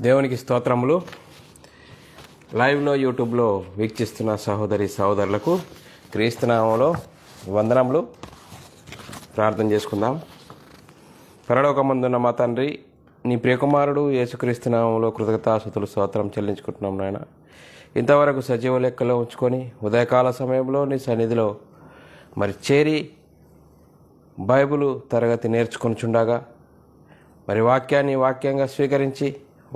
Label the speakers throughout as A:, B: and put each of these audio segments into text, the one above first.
A: దేవునికి స్తోత్రములు. లైవ్లో యూట్యూబ్లో వీక్షిస్తున్న సహోదరి సహోదరులకు క్రీస్తునామంలో వందనములు. ప్రార్థన చేసుకుందాం. పరలోకమందున్న మా తండ్రి, నీ ప్రియకుమారుడు యేసుక్రీస్తునామంలో కృతజ్ఞతాస్తుతులు స్తోత్రం చెల్లించుకుంటున్నాం నాయన. ఇంతవరకు సజీవ లెక్కలో ఉంచుకొని ఉదయకాల సమయంలో నీ సన్నిధిలో చేరి బైబిలు తరగతి నేర్చుకొనిచుండగా వాక్యాన్ని వాక్యంగా స్వీకరించి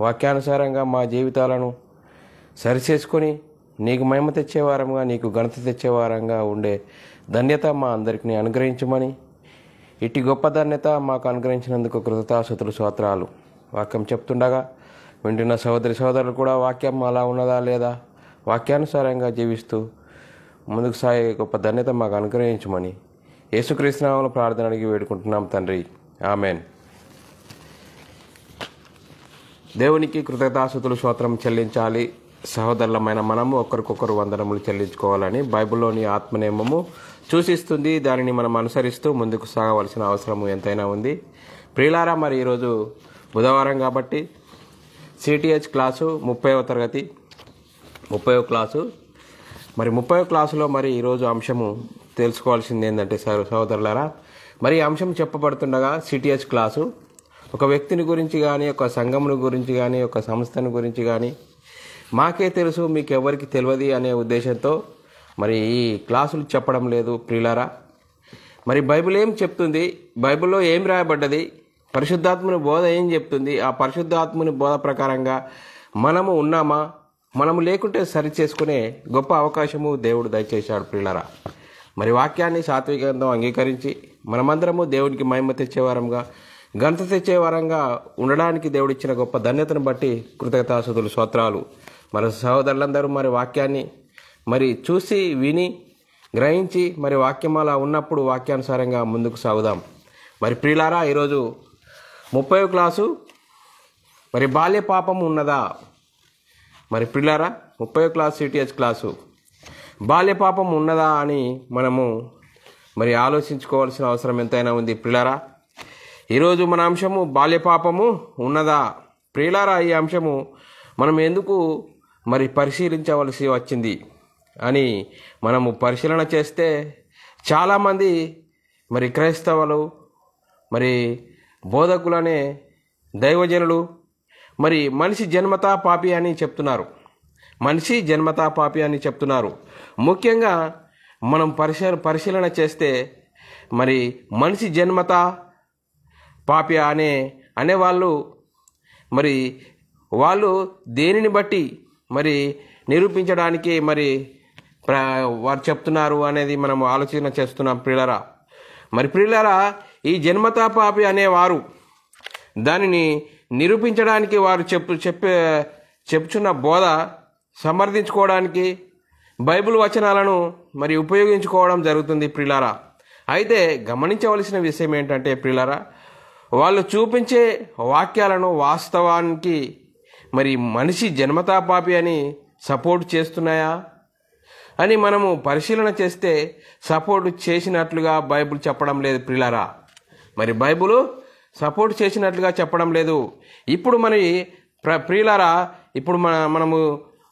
A: వాక్యానుసారంగా మా జీవితాలను సరిచేసుకొని నీకు మహిమ తెచ్చేవారంగా, నీకు ఘనత తెచ్చేవారంగా ఉండే ధన్యత మా అందరికీ అనుగ్రహించమని, ఇట్టి గొప్ప ధన్యత మాకు అనుగ్రహించినందుకు కృతజ్ఞతాస్తుతులు స్తోత్రాలు. వాక్యం చెప్తుండగా వింటున్న సహోదరి సహోదరులు కూడా వాక్యం అలా ఉన్నదా లేదా వాక్యానుసారంగా జీవిస్తూ ముందుకు సాగే గొప్ప ధన్యత మాకు అనుగ్రహించమని యేసుక్రీస్తు నామములో ప్రార్థన అడిగి వేడుకుంటున్నాం తండ్రి, ఆమెన్. దేవునికి కృతజ్ఞతాస్తుతులు స్తోత్రం చెల్లించాలి. సహోదరులమైన మనము ఒకరికొకరు వందనములు చెల్లించుకోవాలని బైబిల్లోని ఆత్మనియమము సూచిస్తుంది. దానిని మనం అనుసరిస్తూ ముందుకు సాగవలసిన అవసరం ఎంతైనా ఉంది. ప్రియులారా, ఈరోజు బుధవారం కాబట్టి సిటిహెచ్ క్లాసు 30వ తరగతి 30వ క్లాసు 30వ క్లాసులో ఈరోజు అంశము తెలుసుకోవాల్సింది ఏంటంటే సహోదరులారా, అంశం చెప్పబడుతుండగా సిటిహెచ్ క్లాసు ఒక వ్యక్తిని గురించి కానీ, ఒక సంఘముని గురించి కానీ, ఒక సంస్థను గురించి కానీ మాకే తెలుసు మీకు ఎవరికి తెలియదు అనే ఉద్దేశంతో ఈ క్లాసులు చెప్పడం లేదు. ప్రియులారా, బైబిల్ ఏం చెప్తుంది, బైబిల్లో ఏం రాయబడ్డది, పరిశుద్ధాత్మని బోధ ఏం చెప్తుంది, ఆ పరిశుద్ధాత్మని బోధ ప్రకారంగా మనము ఉన్నామా, మనము లేకుంటే సరి చేసుకునే గొప్ప అవకాశము దేవుడు దయచేశాడు. ప్రియులారా, వాక్యాన్ని సాత్వికంతో అంగీకరించి మనమందరము దేవునికి మహిమ తెచ్చేవారంగా, ఘనత తెచ్చేవారంగా ఉండడానికి దేవుడిచ్చిన గొప్ప ధన్యతను బట్టి కృతజ్ఞతాస్తుతులు స్తోత్రాలు. సహోదరులందరూ వాక్యాన్ని చూసి విని గ్రహించి వాక్యం అలా ఉన్నప్పుడు వాక్యానుసారంగా ముందుకు సాగుదాం. ప్రియులారా, ఈరోజు 30వ క్లాసు బాల్య పాపం ఉన్నదా? ప్రియులారా, 30వ క్లాసు సిటిహెచ్ క్లాసు బాల్య పాపం ఉన్నదా అని మనము ఆలోచించుకోవాల్సిన అవసరం ఎంతైనా ఉంది. ప్రియులారా, ఈరోజు మన అంశము బాల్య పాపము ఉన్నదా? ప్రియులారా, ఈ అంశము మనం ఎందుకు పరిశీలించవలసి వచ్చింది అని మనము పరిశీలన చేస్తే చాలామంది క్రైస్తవులు బోధకులనే దైవజనులు మనిషి జన్మతా పాపి అని చెప్తున్నారు. మనిషి జన్మతా పాపి అని చెప్తున్నారు. ముఖ్యంగా మనం పరిశీలన చేస్తే మనిషి జన్మతా పాపి అనేవాళ్ళు వాళ్ళు దేనిని బట్టి నిరూపించడానికి వారు చెప్తున్నారు అనేది మనం ఆలోచన చేస్తున్నాం. ప్రియులారా, ప్రియులారా, ఈ జన్మతా పాపి అనేవారు దానిని నిరూపించడానికి వారు చెప్తున్న బోధ సమర్థించుకోవడానికి బైబిల్ వచనాలను ఉపయోగించుకోవడం జరుగుతుంది. ప్రియులారా, అయితే గమనించవలసిన విషయం ఏంటంటే ప్రియులారా, వాళ్ళు చూపించే వాక్యాలను వాస్తవానికి మనిషి జన్మతా పాపి అని సపోర్ట్ చేస్తున్నాయా అని మనము పరిశీలన చేస్తే సపోర్ట్ చేసినట్లుగా బైబిల్ చెప్పడం లేదు. ప్రియులారా, బైబిల్ సపోర్ట్ చేసినట్లుగా చెప్పడం లేదు. ఇప్పుడు ప్రియులారా, ఇప్పుడు మనము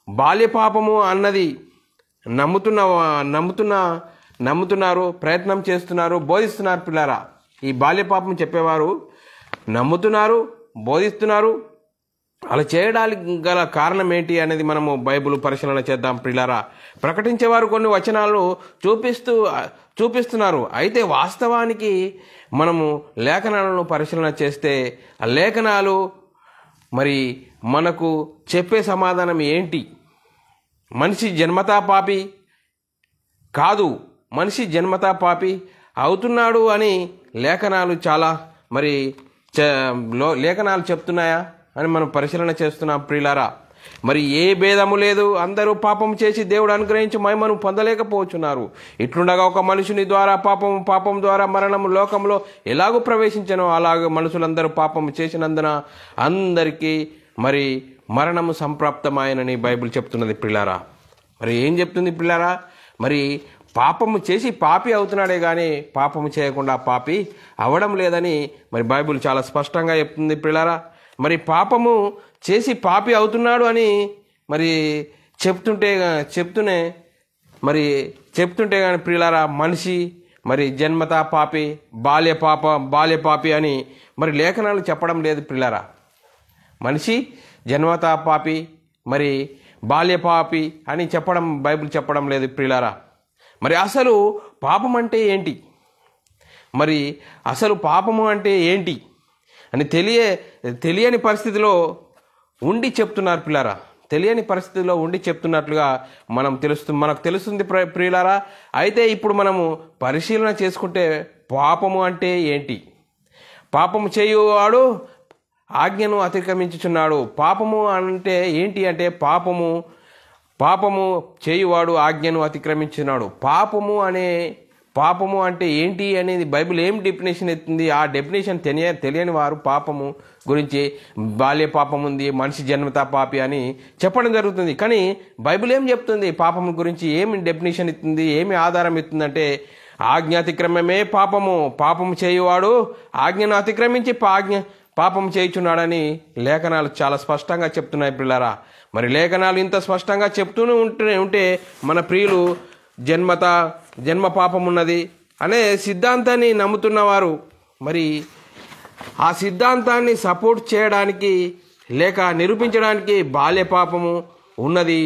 A: బాల్య పాపము అన్నది నమ్ముతున్నారు, ప్రయత్నం చేస్తున్నారు, బోధిస్తున్నారు. పిల్లారా, ఈ బాల్య పాపం చెప్పేవారు నమ్ముతున్నారు, బోధిస్తున్నారు. అలా చేయడానికి గల కారణం ఏంటి అనేది మనము బైబిల్ పరిశీలన చేద్దాం. ప్రియులారా, ప్రకటించేవారు కొన్ని వచనాలు చూపిస్తున్నారు. అయితే వాస్తవానికి మనము లేఖనాలను పరిశీలన చేస్తే ఆ లేఖనాలు మనకు చెప్పే సమాధానం ఏంటి? మనిషి జన్మతా పాపి కాదు, మనిషి జన్మతా పాపి అవుతున్నాడు అని లేఖనాలు చాలా లేఖనాలు చెప్తున్నాయా అని మనం పరిశీలన చేస్తున్నాం. ప్రియులారా, ఏ భేదము లేదు, అందరూ పాపం చేసి దేవుడు అనుగ్రహించి మహిమను పొందలేకపోతున్నారు. ఇట్లుండగా ఒక మనుషుని ద్వారా పాపం ద్వారా మరణము లోకంలో ఎలాగూ ప్రవేశించనో అలాగే మనుషులందరూ పాపం చేసినందున అందరికీ మరణము సంప్రాప్తమాయనని బైబిల్ చెప్తున్నది. ప్రియులారా, ఏం చెప్తుంది ప్రియులారా? పాపము చేసి పాపి అవుతున్నాడే కానీ పాపము చేయకుండా పాపి అవడం లేదని బైబిల్ చాలా స్పష్టంగా చెప్తుంది. ప్రియులారా, మరి పాపము చేసి పాపి అవుతున్నాడు అని మరి చెప్తుంటే కానీ ప్రియులారా, మనిషి మరి జన్మతా పాపి, బాల్య పాపి అని మరి లేఖనాలు చెప్పడం లేదు ప్రియులారా. మనిషి జన్మతా పాపి, మరి బాల్య పాపి అని బైబిల్ చెప్పడం లేదు ప్రియులారా. మరి అసలు పాపం అంటే ఏంటి, మరి అసలు పాపము అంటే ఏంటి అని తెలియని పరిస్థితిలో ఉండి చెప్తున్నారు ప్రియులారా. తెలియని పరిస్థితిలో ఉండి చెప్తున్నట్లుగా మనకు తెలుస్తుంది ప్రియులారా. అయితే ఇప్పుడు మనము పరిశీలన చేసుకుంటే పాపము అంటే ఏంటి? పాపము చేయువాడు ఆజ్ఞను అతిక్రమించుచున్నాడు. పాపము అంటే ఏంటి అంటే పాపము చేయువాడు ఆజ్ఞను అతిక్రమించున్నాడు. పాపము అంటే ఏంటి అనేది బైబిల్ ఏం డెఫినేషన్ ఎత్తుంది? ఆ డెఫినేషన్ తెలియని వారు పాపము గురించి బాల్య పాపం ఉంది, మనిషి జన్మతా పాపి అని చెప్పడం జరుగుతుంది. కానీ బైబిల్ ఏం చెప్తుంది? పాపము గురించి ఏమి డెఫినేషన్ ఇస్తుంది, ఏమి ఆధారం ఇస్తుందంటే ఆజ్ఞ అతిక్రమమే పాపము చేయువాడు ఆజ్ఞను అతిక్రమించి పాపం చేయుచున్నాడని లేఖనాలు చాలా స్పష్టంగా చెప్తున్నాయి పిల్లరా. మరి లేఖనాలు ఇంత స్పష్టంగా చెప్తూనే ఉంటే మన ప్రియులు జన్మ పాపం ఉన్నది అనే సిద్ధాంతాన్ని నమ్ముతున్నవారు మరి ఆ సిద్ధాంతాన్ని సపోర్ట్ చేయడానికి లేక నిరూపించడానికి బాల్య పాపము ఉన్నది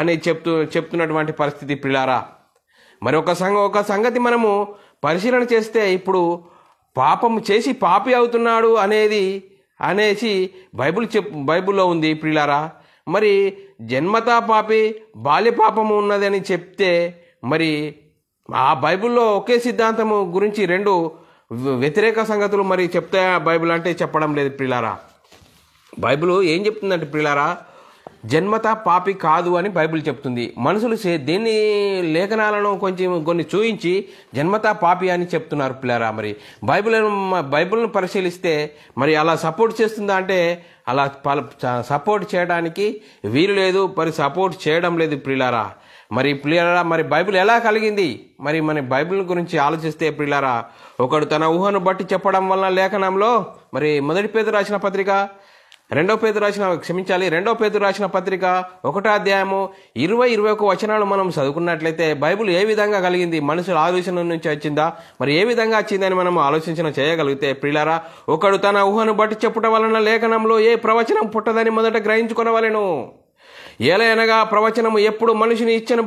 A: అని చెప్తున్నటువంటి పరిస్థితి ప్రియులారా. మరి ఒక సంగతి మనము పరిశీలన చేస్తే ఇప్పుడు పాపము చేసి పాపి అవుతున్నాడు అనేసి బైబిల్లో ఉంది ప్రియులారా. మరి జన్మతా పాపి బాల్య పాపము ఉన్నదని చెప్తే మరి ఆ బైబిల్లో ఒకే సిద్ధాంతము గురించి రెండు వ్యతిరేక సంగతులు మరి చెప్తే బైబిల్ అంటే చెప్పడం లేదు ప్రియులారా. బైబిల్ ఏం చెప్తుందంటే ప్రియులారా, జన్మతా పాపి కాదు అని బైబిల్ చెప్తుంది. మనుషులు దీన్ని లేఖనాలను కొన్ని చూయించి జన్మతా పాపి అని చెప్తున్నారు పిల్లరా. మరి బైబిల్ను పరిశీలిస్తే మరి అలా సపోర్ట్ చేస్తుందా అంటే అలా సపోర్ట్ చేయడానికి వీలు లేదు, మరి సపోర్ట్ చేయడం లేదు ప్రియులారా. మరి బైబిల్ ఎలా కలిగింది? మరి మన బైబిల్ గురించి ఆలోచిస్తే ప్రియులారా, ఒకడు తన ఊహను బట్టి చెప్పడం వలన లేఖనంలో మరి మొదటి పేతురు రాసిన పత్రిక రెండో పేతురు రాసిన పత్రిక 1వ అధ్యాయము 20-21 వచనాలు మనం చదువుకున్నట్లయితే బైబిల్ ఏ విధంగా కలిగింది, మనుషుల ఆలోచన నుంచి వచ్చిందా, మరి ఏ విధంగా వచ్చిందని మనం ఆలోచన చేయగలిగితే ప్రియులారా, ఒకడు తన ఊహను బట్టి చెప్పుట వలన లేఖనంలో ఏ ప్రవచనం పుట్టదని మొదట గ్రహించుకొనవలెను. ఏలయనగా ప్రవచనము ఎప్పుడు మనిషిని ఇచ్చను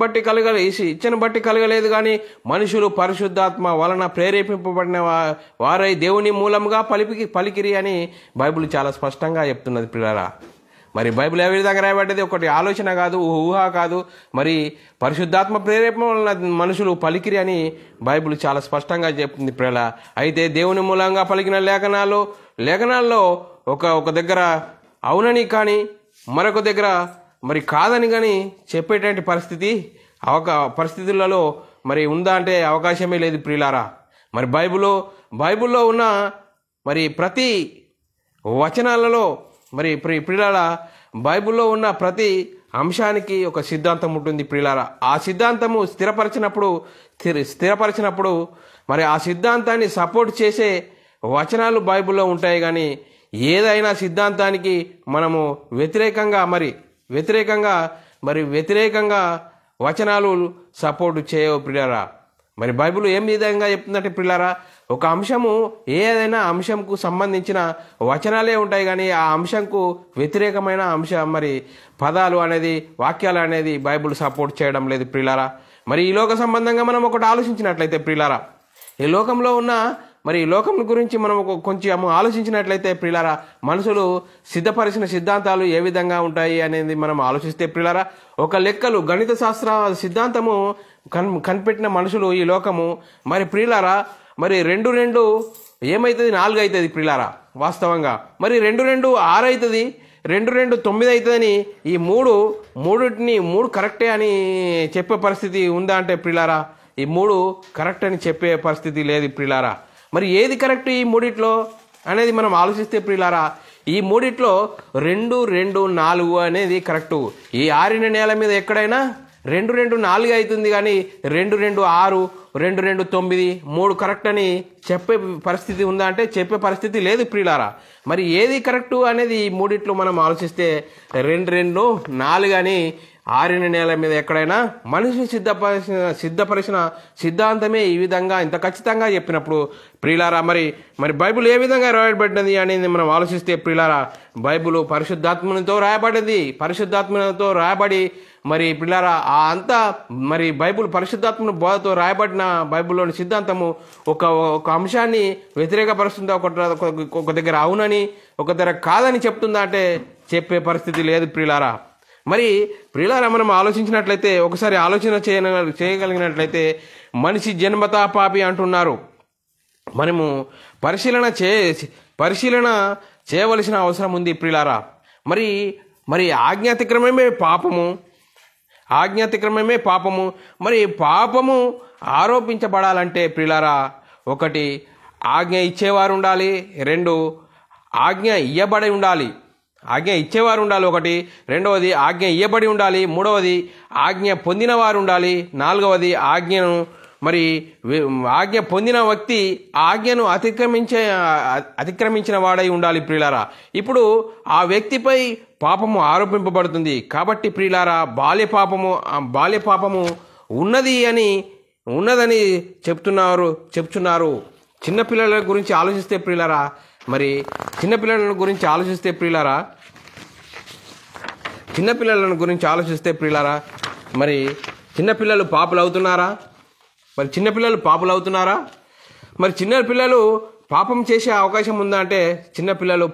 A: బట్టి కలగలేదు కానీ మనుషులు పరిశుద్ధాత్మ వలన ప్రేరేపింపబడిన వారై దేవుని మూలంగా పలికిరి అని బైబిల్ చాలా స్పష్టంగా చెప్తున్నది పిల్లరా. మరి బైబిల్ ఏ విధంగా రాయబడ్డది? ఒకటి ఆలోచన కాదు, ఊహ కాదు, మరి పరిశుద్ధాత్మ ప్రేరేపణ వలన మనుషులు పలికిరి అని బైబిల్ చాలా స్పష్టంగా చెప్తుంది పిల్లల. అయితే దేవుని మూలంగా పలికిన లేఖనాల్లో ఒక దగ్గర అవునని కానీ మరొక దగ్గర మరి కాదని కానీ చెప్పేటువంటి పరిస్థితులలో మరి ఉందా అంటే అవకాశమే లేదు ప్రియులారా. మరి బైబిల్లో ఉన్న మరి ప్రతి వచనాలలో మరి ప్రియులారా, బైబిల్లో ఉన్న ప్రతి అంశానికి ఒక సిద్ధాంతం ఉంటుంది ప్రియులారా. ఆ సిద్ధాంతము స్థిరపరిచినప్పుడు మరి ఆ సిద్ధాంతాన్ని సపోర్ట్ చేసే వచనాలు బైబిల్లో ఉంటాయి. కానీ ఏదైనా సిద్ధాంతానికి మనము వ్యతిరేకంగా వచనాలు సపోర్ట్ చేయవు ప్రియులారా. మరి బైబిల్ ఏం విధంగా చెప్తుందంటే ప్రియులారా, ఒక ఏదైనా అంశంకు సంబంధించిన వచనాలే ఉంటాయి కానీ ఆ అంశంకు వ్యతిరేకమైన మరి పదాలు అనేది వాక్యాలు అనేది బైబిల్ సపోర్ట్ చేయడం లేదు ప్రియులారా. మరి ఈ లోక సంబంధంగా మనం ఒకటి ఆలోచించినట్లయితే ప్రియులారా, ఈ లోకంలో ఉన్న మరి ఈ లోకం గురించి మనం కొంచెం ఆలోచించినట్లయితే ప్రియులారా, మనుషులు సిద్ధపరిచిన సిద్ధాంతాలు ఏ విధంగా ఉంటాయి అనేది మనం ఆలోచిస్తే ప్రియులారా, ఒక లెక్కలు గణిత శాస్త్ర సిద్ధాంతము కనిపెట్టిన మనుషులు ఈ లోకము మరి ప్రియులారా, మరి 2 ఏమవుతుంది? 4 అవుతుంది ప్రియులారా వాస్తవంగా. మరి 2 6 అవుతుంది, 2 9 అవుతుందని ఈ మూడింటిని 3 కరెక్టే అని చెప్పే పరిస్థితి ఉందా అంటే ప్రియులారా, ఈ 3 కరెక్ట్ అని చెప్పే పరిస్థితి లేదు ప్రియులారా. మరి ఏది కరెక్ట్ ఈ మూడిట్లో అనేది మనం ఆలోచిస్తే ప్రియులారా, ఈ మూడిట్లో 2 2 4 అనేది కరెక్టు. ఈ ఆరిన నేల మీద ఎక్కడైనా 2 2 4 అవుతుంది కానీ 2 2 6 2:2:9 3 కరెక్ట్ అని చెప్పే పరిస్థితి ఉందా అంటే చెప్పే పరిస్థితి లేదు ప్రియులారా. మరి ఏది కరెక్టు అనేది ఈ మూడిట్లో మనం ఆలోచిస్తే 2:2:4 అని ఆరిన నేల మీద ఎక్కడైనా మనిషి సిద్ధపరిచిన సిద్ధాంతమే ఈ విధంగా ఇంత ఖచ్చితంగా చెప్పినప్పుడు ప్రియులారా మరి బైబిల్ ఏ విధంగా రాయబడినది అనేది మనం ఆలోచిస్తే ప్రియులారా, బైబిల్ పరిశుద్ధాత్మతో రాయబడి మరి ప్రియులారా అంతా మరి బైబిల్ పరిశుద్ధాత్మను బోధతో రాయబడిన బైబిల్లోని సిద్ధాంతము ఒక అంశాన్ని వ్యతిరేకపరుస్తుందా, ఒక దగ్గర అవునని ఒక దగ్గర కాదని చెప్తుందా అంటే చెప్పే పరిస్థితి లేదు ప్రియులారా. మరి ప్రియులారా మనం ఆలోచించినట్లయితే, ఒకసారి ఆలోచన చేయగలిగినట్లయితే మనిషి జన్మతా పాపి అంటున్నారు. మనము పరిశీలన చేయవలసిన అవసరం ఉంది ప్రియులారా. మరి ఆజ్ఞాతిక్రమమే పాపము. మరి పాపము ఆరోపించబడాలంటే ప్రియులారా, 1 ఆజ్ఞ ఇచ్చేవారు ఉండాలి, 2 ఆజ్ఞ ఇయ్యబడి ఉండాలి. ఆజ్ఞ ఇచ్చేవారు ఉండాలి 1, 2వది ఆజ్ఞ ఇయ్యబడి ఉండాలి, 3వది ఆజ్ఞ పొందినవారు ఉండాలి, 4వది ఆజ్ఞ పొందిన వ్యక్తి ఆజ్ఞను అతిక్రమించిన వాడై ఉండాలి ప్రియులారా. ఇప్పుడు ఆ వ్యక్తిపై పాపము ఆరోపింపబడుతుంది కాబట్టి ప్రియులారా బాల్య పాపము ఉన్నదని చెప్తున్నారు. చిన్నపిల్లల గురించి ఆలోచిస్తే ప్రియులారా, చిన్నపిల్లలను గురించి ఆలోచిస్తే ప్రియులారా, మరి చిన్నపిల్లలు పాపులు అవుతున్నారా? మరి చిన్నపిల్లలు పాపం చేసే అవకాశం ఉందా అంటే చిన్నపిల్లలు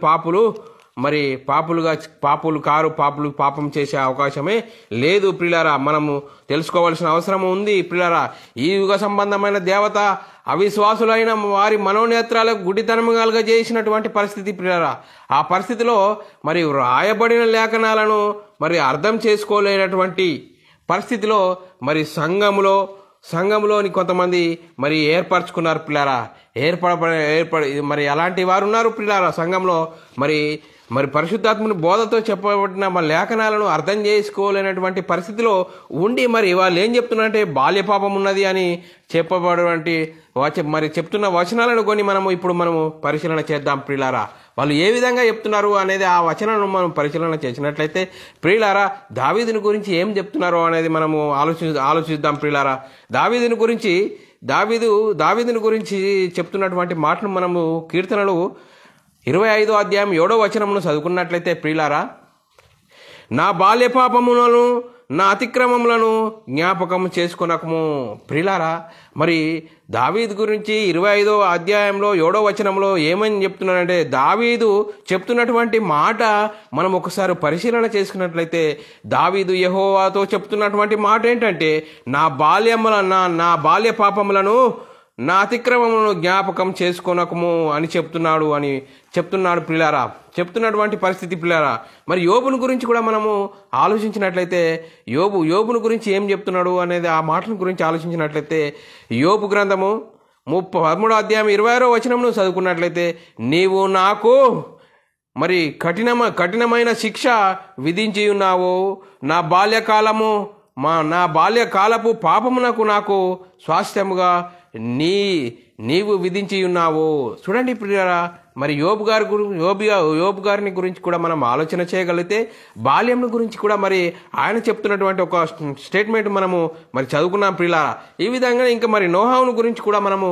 A: పాపం చేసే అవకాశమే లేదు ప్రియులారా. మనము తెలుసుకోవాల్సిన అవసరం ఉంది ప్రియులారా. ఈ యుగ సంబంధమైన దేవత అవిశ్వాసులైన వారి మనోనేత్రాలకు గుడితనముగా చేసినటువంటి పరిస్థితి ప్రియులారా. ఆ పరిస్థితిలో మరి రాయబడిన లేఖనాలను అర్థం చేసుకోలేనటువంటి పరిస్థితిలో మరి సంఘంలోని కొంతమంది ఏర్పరచుకున్నారు పిల్లారా. మరి అలాంటి వారు ఉన్నారు పిల్లారా సంఘంలో. మరి పరిశుద్ధాత్మని బోధతో చెప్పబడిన లేఖనాలను అర్థం చేసుకోలేనటువంటి పరిస్థితిలో ఉండి వాళ్ళు ఏం చెప్తున్నారంటే బాల్యపాపం ఉన్నది అని చెప్పబడినటువంటి చెప్తున్న వచనాలను కొని ఇప్పుడు మనము పరిశీలన చేద్దాం ప్రియులారా. వాళ్ళు ఏ విధంగా చెప్తున్నారు అనేది ఆ వచనాలను మనం పరిశీలన చేసినట్లయితే ప్రియులారా, దావీదుని గురించి ఏం చెప్తున్నారో అనేది మనము ఆలోచిద్దాం ప్రియులారా. దావీదుని గురించి చెప్తున్నటువంటి మాటలు మనము కీర్తనలు 25వ అధ్యాయం 7వ వచనమును చదువుకున్నట్లయితే ప్రియులారా, నా బాల్యపాపములను నా అతిక్రమములను జ్ఞాపకం చేసుకొనకము. ప్రియులారా, మరి దావీదు గురించి 25వ అధ్యాయంలో 7వ వచనంలో ఏమని చెప్తున్నాడంటే, దావీదు చెప్తున్నటువంటి మాట మనం ఒకసారి పరిశీలన చేసుకున్నట్లయితే దావీదు యెహోవాతో చెప్తున్నటువంటి మాట ఏంటంటే, నా బాల్య పాపములను నా అతిక్రమములను జ్ఞాపకం చేసుకొనకము అని చెప్తున్నాడు ప్రియులారా. చెప్తున్నటువంటి పరిస్థితి ప్రియులారా. మరి యోబుని గురించి కూడా మనము ఆలోచించినట్లయితే యోబుని గురించి ఏం చెప్తున్నాడు అనేది ఆ మాటల గురించి ఆలోచించినట్లయితే యోబు గ్రంథము 13వ అధ్యాయం 26వ వచనమును చదువుకున్నట్లయితే, నీవు నాకు కఠినమైన శిక్ష విధించి ఉన్నావు, నా బాల్యకాలపు పాపమునకు నాకు స్వాస్థ్యముగా నీవు విధించి ఉన్నావు. చూడండి ప్రియులారా, మరి యోబు గారిని గురించి కూడా మనం ఆలోచన చేయగలిగితే బాల్యం గురించి కూడా ఆయన చెప్తున్నటువంటి ఒక స్టేట్మెంట్ మనము చదువుకున్నాం ప్రియులారా. ఈ విధంగా ఇంకా నోహావును గురించి కూడా మనము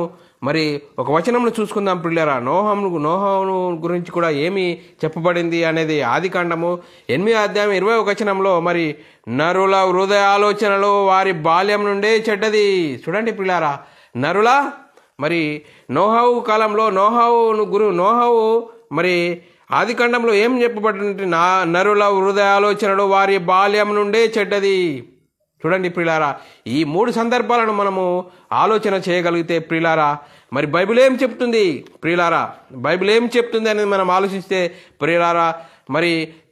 A: ఒక వచనంలో చూసుకుందాం ప్రియులారా. నోహావును గురించి కూడా ఏమి చెప్పబడింది అనేది ఆదికాండము 8వ అధ్యాయం 21వ వచనంలో, నరుల హృదయ ఆలోచనలు వారి బాల్యం నుండే చెడ్డది. చూడండి ప్రియులారా, నరుల నోహావు కాలంలో నోహావు ఆదికాండంలో ఏం చెప్పబడిందంటే, నరుల హృదయ ఆలోచనలు వారి బాల్యం నుండే చెడ్డది. చూడండి ప్రియులారా, ఈ 3 సందర్భాలను మనము ఆలోచన చేయగలిగితే ప్రియులారా, బైబిల్ ఏం చెప్తుంది ప్రియులారా, బైబిల్ ఏం చెప్తుంది అనేది మనం ఆలోచిస్తే ప్రియులారా,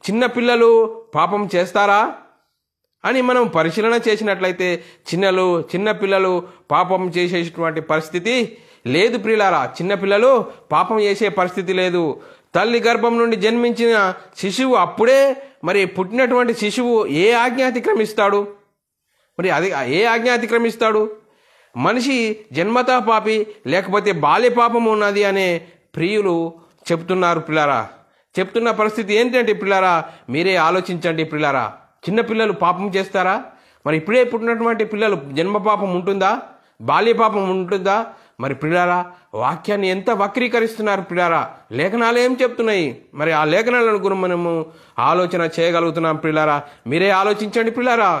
A: చిన్న పిల్లలు పాపం చేస్తారా అని మనం పరిశీలన చేసినట్లయితే చిన్న పిల్లలు పాపం చేసేటువంటి పరిస్థితి లేదు ప్రియులారా. చిన్నపిల్లలు పాపం చేసే పరిస్థితి లేదు. తల్లి గర్భం నుండి జన్మించిన శిశువు అప్పుడే పుట్టినటువంటి శిశువు ఏ ఆజ్ఞ అతిక్రమిస్తాడు? అది ఏ ఆజ్ఞ అతిక్రమిస్తాడు? మనిషి జన్మతా పాపి లేకపోతే బాల్య పాపము ఉన్నది అనే ప్రియులు చెప్తున్నారు పిల్లారా. చెప్తున్న పరిస్థితి ఏంటంటే పిల్లారా, మీరే ఆలోచించండి పిల్లారా. చిన్నపిల్లలు పాపం చేస్తారా? మరి ఇప్పుడే పుట్టినటువంటి పిల్లలు జన్మ పాపం ఉంటుందా? బాల్య పాపం ఉంటుందా? మరి పిల్లారా, వాక్యాన్ని ఎంత వక్రీకరిస్తున్నారు పిల్లారా. లేఖనాలు ఏం చెప్తున్నాయి? మరి ఆ లేఖనాలను గురించి మనము ఆలోచన చేయగలుగుతున్నాం పిల్లారా. మీరే ఆలోచించండి పిల్లారా.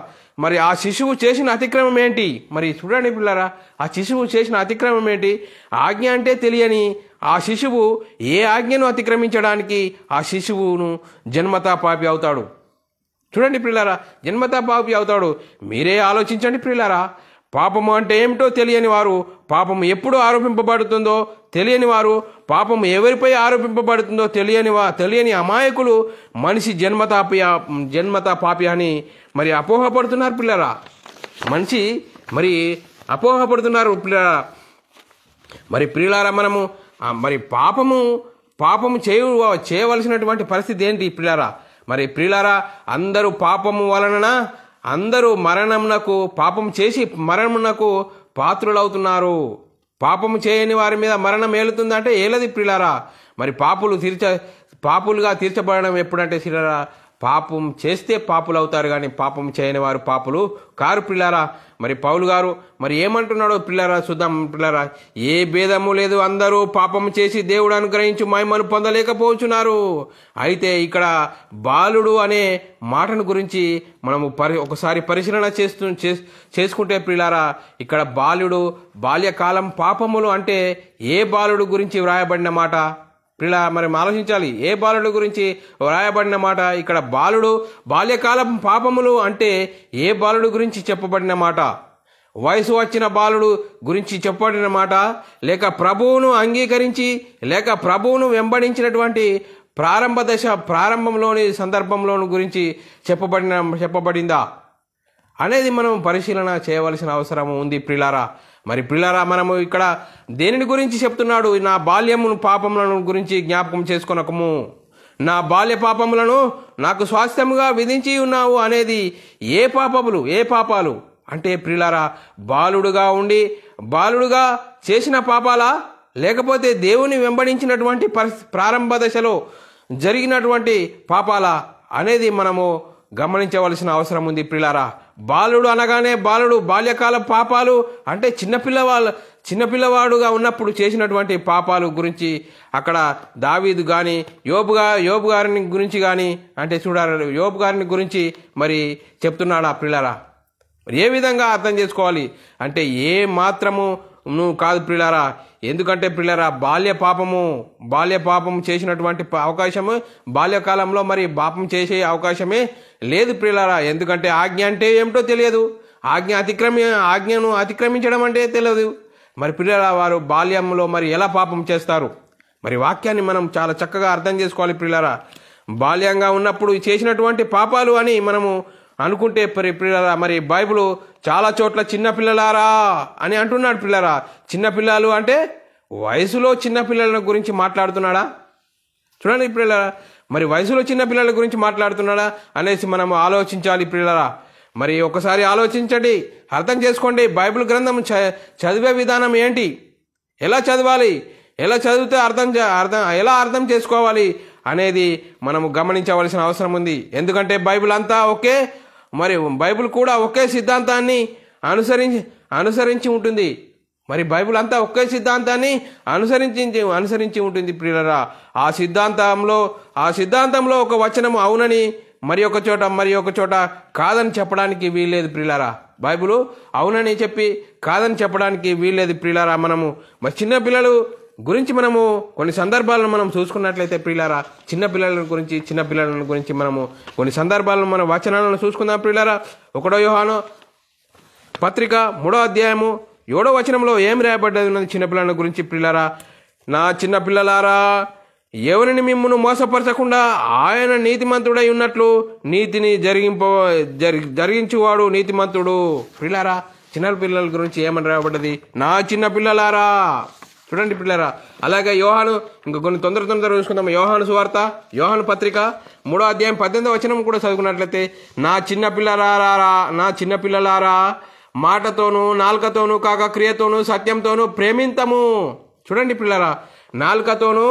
A: మరి ఆ శిశువు చేసిన అతిక్రమం ఏంటి? మరి చూడండి పిల్లారా, ఆ శిశువు చేసిన అతిక్రమం ఏంటి? ఆజ్ఞ అంటే తెలియని ఆ శిశువు ఏ ఆజ్ఞను అతిక్రమించడానికి ఆ శిశువును జన్మతా పాపి అవుతాడు. చూడండి పిల్లారా, జన్మతా పాపి అవుతాడు. మీరే ఆలోచించండి పిల్లారా. పాపము అంటే ఏమిటో తెలియని వారు, పాపము ఎప్పుడు ఆరోపింపబడుతుందో తెలియని వారు, పాపము ఎవరిపై ఆరోపింపబడుతుందో తెలియని అమాయకులు మనిషి జన్మతా పాపి అని మరి అపోహపడుతున్నారు పిల్లరా. మనిషి మరి అపోహపడుతున్నారు పిల్లరా. మరి పిల్లారా, మనము మరి పాపము చేయవలసినటువంటి పరిస్థితి ఏంటి పిల్లారా? మరి పిల్లారా, అందరూ పాపము వలన అందరూ పాపం చేసి మరణమునకు పాత్రులవుతున్నారు. పాపము చేయని వారి మీద మరణం ఏలుతుందంటే ఏలది పిల్లారా. మరి పాపులుగా తీర్చబడడం ఎప్పుడంటే పిల్లారా, పాపం చేస్తే పాపులు అవుతారు, కానీ పాపం చేయని వారు పాపులు కారు పిల్లారా. మరి పౌలు గారు మరి ఏమంటున్నాడో పిల్లారా చూద్దాం పిల్లారా. ఏ భేదము లేదు, అందరూ పాపం చేసి దేవుడు అనుగ్రహించి మహిమను పొందలేకపోతున్నారు. అయితే ఇక్కడ బాలుడు అనే మాటను గురించి మనము ఒకసారి పరిశీలన చేసుకుంటే పిల్లారా, ఇక్కడ బాల్యకాలం పాపములు అంటే ఏ బాలుడు గురించి వ్రాయబడిన మాట పిల్ల? మరి ఆలోచించాలి, ఏ బాలుడు గురించి వ్రాయబడిన మాట? ఇక్కడ బాల్యకాలం పాపములు అంటే ఏ బాలుడు గురించి చెప్పబడిన మాట? వయసు వచ్చిన బాలుడు గురించి చెప్పబడిన మాట, లేక ప్రభువును అంగీకరించి లేక ప్రభువును వెంబడించినటువంటి ప్రారంభంలోని సందర్భంలోని గురించి చెప్పబడిందా అనేది మనం పరిశీలన చేయవలసిన అవసరం ఉంది ప్రిలారా. మరి ప్రిలారా, మనము ఇక్కడ దేనిని గురించి చెప్తున్నాడు? నా బాల్యము పాపములను గురించి జ్ఞాపకం చేసుకొనకము, నా బాల్య పాపములను నాకు స్వాస్థ్యముగా విధించి ఉన్నావు అనేది ఏ పాపాలు అంటే ప్రిలారా, బాలుడుగా చేసిన పాపాలా, లేకపోతే దేవుని వెంబడించినటువంటి ప్రారంభ దశలో జరిగినటువంటి పాపాలా అనేది మనము గమనించవలసిన అవసరం ఉంది ప్రిలారా. బాలుడు అనగానే బాల్యకాల పాపాలు అంటే చిన్నపిల్లవాడుగా ఉన్నప్పుడు చేసినటువంటి పాపాలు గురించి అక్కడ దావీదు కానీ యోబు గారిని గురించి కానీ అంటే చూడాలి, యోబు గారిని గురించి మరి చెప్తున్నాడు ఆ ప్రిలారా. ఏ విధంగా అర్థం చేసుకోవాలి అంటే ఏ మాత్రము నువ్వు కాదు ప్రిలారా. ఎందుకంటే ప్రిలారా, బాల్య పాపము చేసినటువంటి అవకాశము బాల్యకాలంలో మరి పాపం చేసే అవకాశమే లేదు ప్రిలారా. ఎందుకంటే ఆజ్ఞ అంటే ఏమిటో తెలియదు, ఆజ్ఞను అతిక్రమించడం అంటే తెలియదు. మరి ప్రిలారా, వారు బాల్యంలో మరి ఎలా పాపం చేస్తారు? మరి వాక్యాన్ని మనం చాలా చక్కగా అర్థం చేసుకోవాలి ప్రిలారా. బాల్యంగా ఉన్నప్పుడు చేసినటువంటి పాపాలు అని మనము అనుకుంటే పిల్లరా, మరి బైబిల్ చాలా చోట్ల చిన్నపిల్లలారా అని అంటున్నాడు పిల్లరా. చిన్నపిల్లలు అంటే వయసులో చిన్నపిల్లల గురించి మాట్లాడుతున్నాడా? చూడండి పిల్లరా, మరి వయసులో చిన్నపిల్లల గురించి మాట్లాడుతున్నాడా అనేసి మనం ఆలోచించాలి పిల్లరా. మరి ఒకసారి ఆలోచించండి, అర్థం చేసుకోండి. బైబిల్ గ్రంథం చదివే విధానం ఏంటి, ఎలా చదవాలి, ఎలా చదివితే ఎలా అర్థం చేసుకోవాలి అనేది మనము గమనించవలసిన అవసరం ఉంది. ఎందుకంటే బైబిల్ కూడా ఒకే సిద్ధాంతాన్ని అనుసరించి ఉంటుంది. మరి బైబిల్ అంతా ఒకే సిద్ధాంతాన్ని అనుసరించి ఉంటుంది ప్రియులరా. ఆ సిద్ధాంతంలో ఒక వచనము అవునని మరి ఒక చోట కాదని చెప్పడానికి వీల్లేదు ప్రియులరా. బైబిల్ అవునని చెప్పి కాదని చెప్పడానికి వీల్లేదు ప్రియులరా. మనము మరి చిన్నపిల్లలు గురించి మనము కొన్ని సందర్భాలను మనం చూసుకున్నట్లయితే ప్రియులారా, చిన్నపిల్లల గురించి మనము కొన్ని సందర్భాలను మన వచనాలను చూసుకుందాం ప్రియులారా. 1 యోహాను పత్రిక 3వ అధ్యాయము 7వ వచనంలో ఏం రాయబడ్డది ఉన్నది చిన్నపిల్లల గురించి ప్రియులారా. నా చిన్నపిల్లలారా, ఎవరిని మిమ్మును మోసపరచకుండా ఆయన నీతిమంతుడై ఉన్నట్లు నీతిని జరిగించువాడు నీతిమంతుడు. ప్రియులారా, చిన్న పిల్లల గురించి ఏమని రాయబడ్డది? నా చిన్నపిల్లలారా. చూడండి పిల్లరా. అలాగే యోహాను, ఇంకా కొన్ని తొందర చూసుకుందాం. యోహాను సువార్త, యోహాను పత్రిక 3వ అధ్యాయం 18వ వచనం కూడా చదువుకున్నట్లయితే, నా చిన్నపిల్లలారా మాటతోనూ నాలుకతోనూ కాక క్రియతోనూ సత్యంతోనూ ప్రేమింతము. చూడండి పిల్లరా, నాలుకతోనూ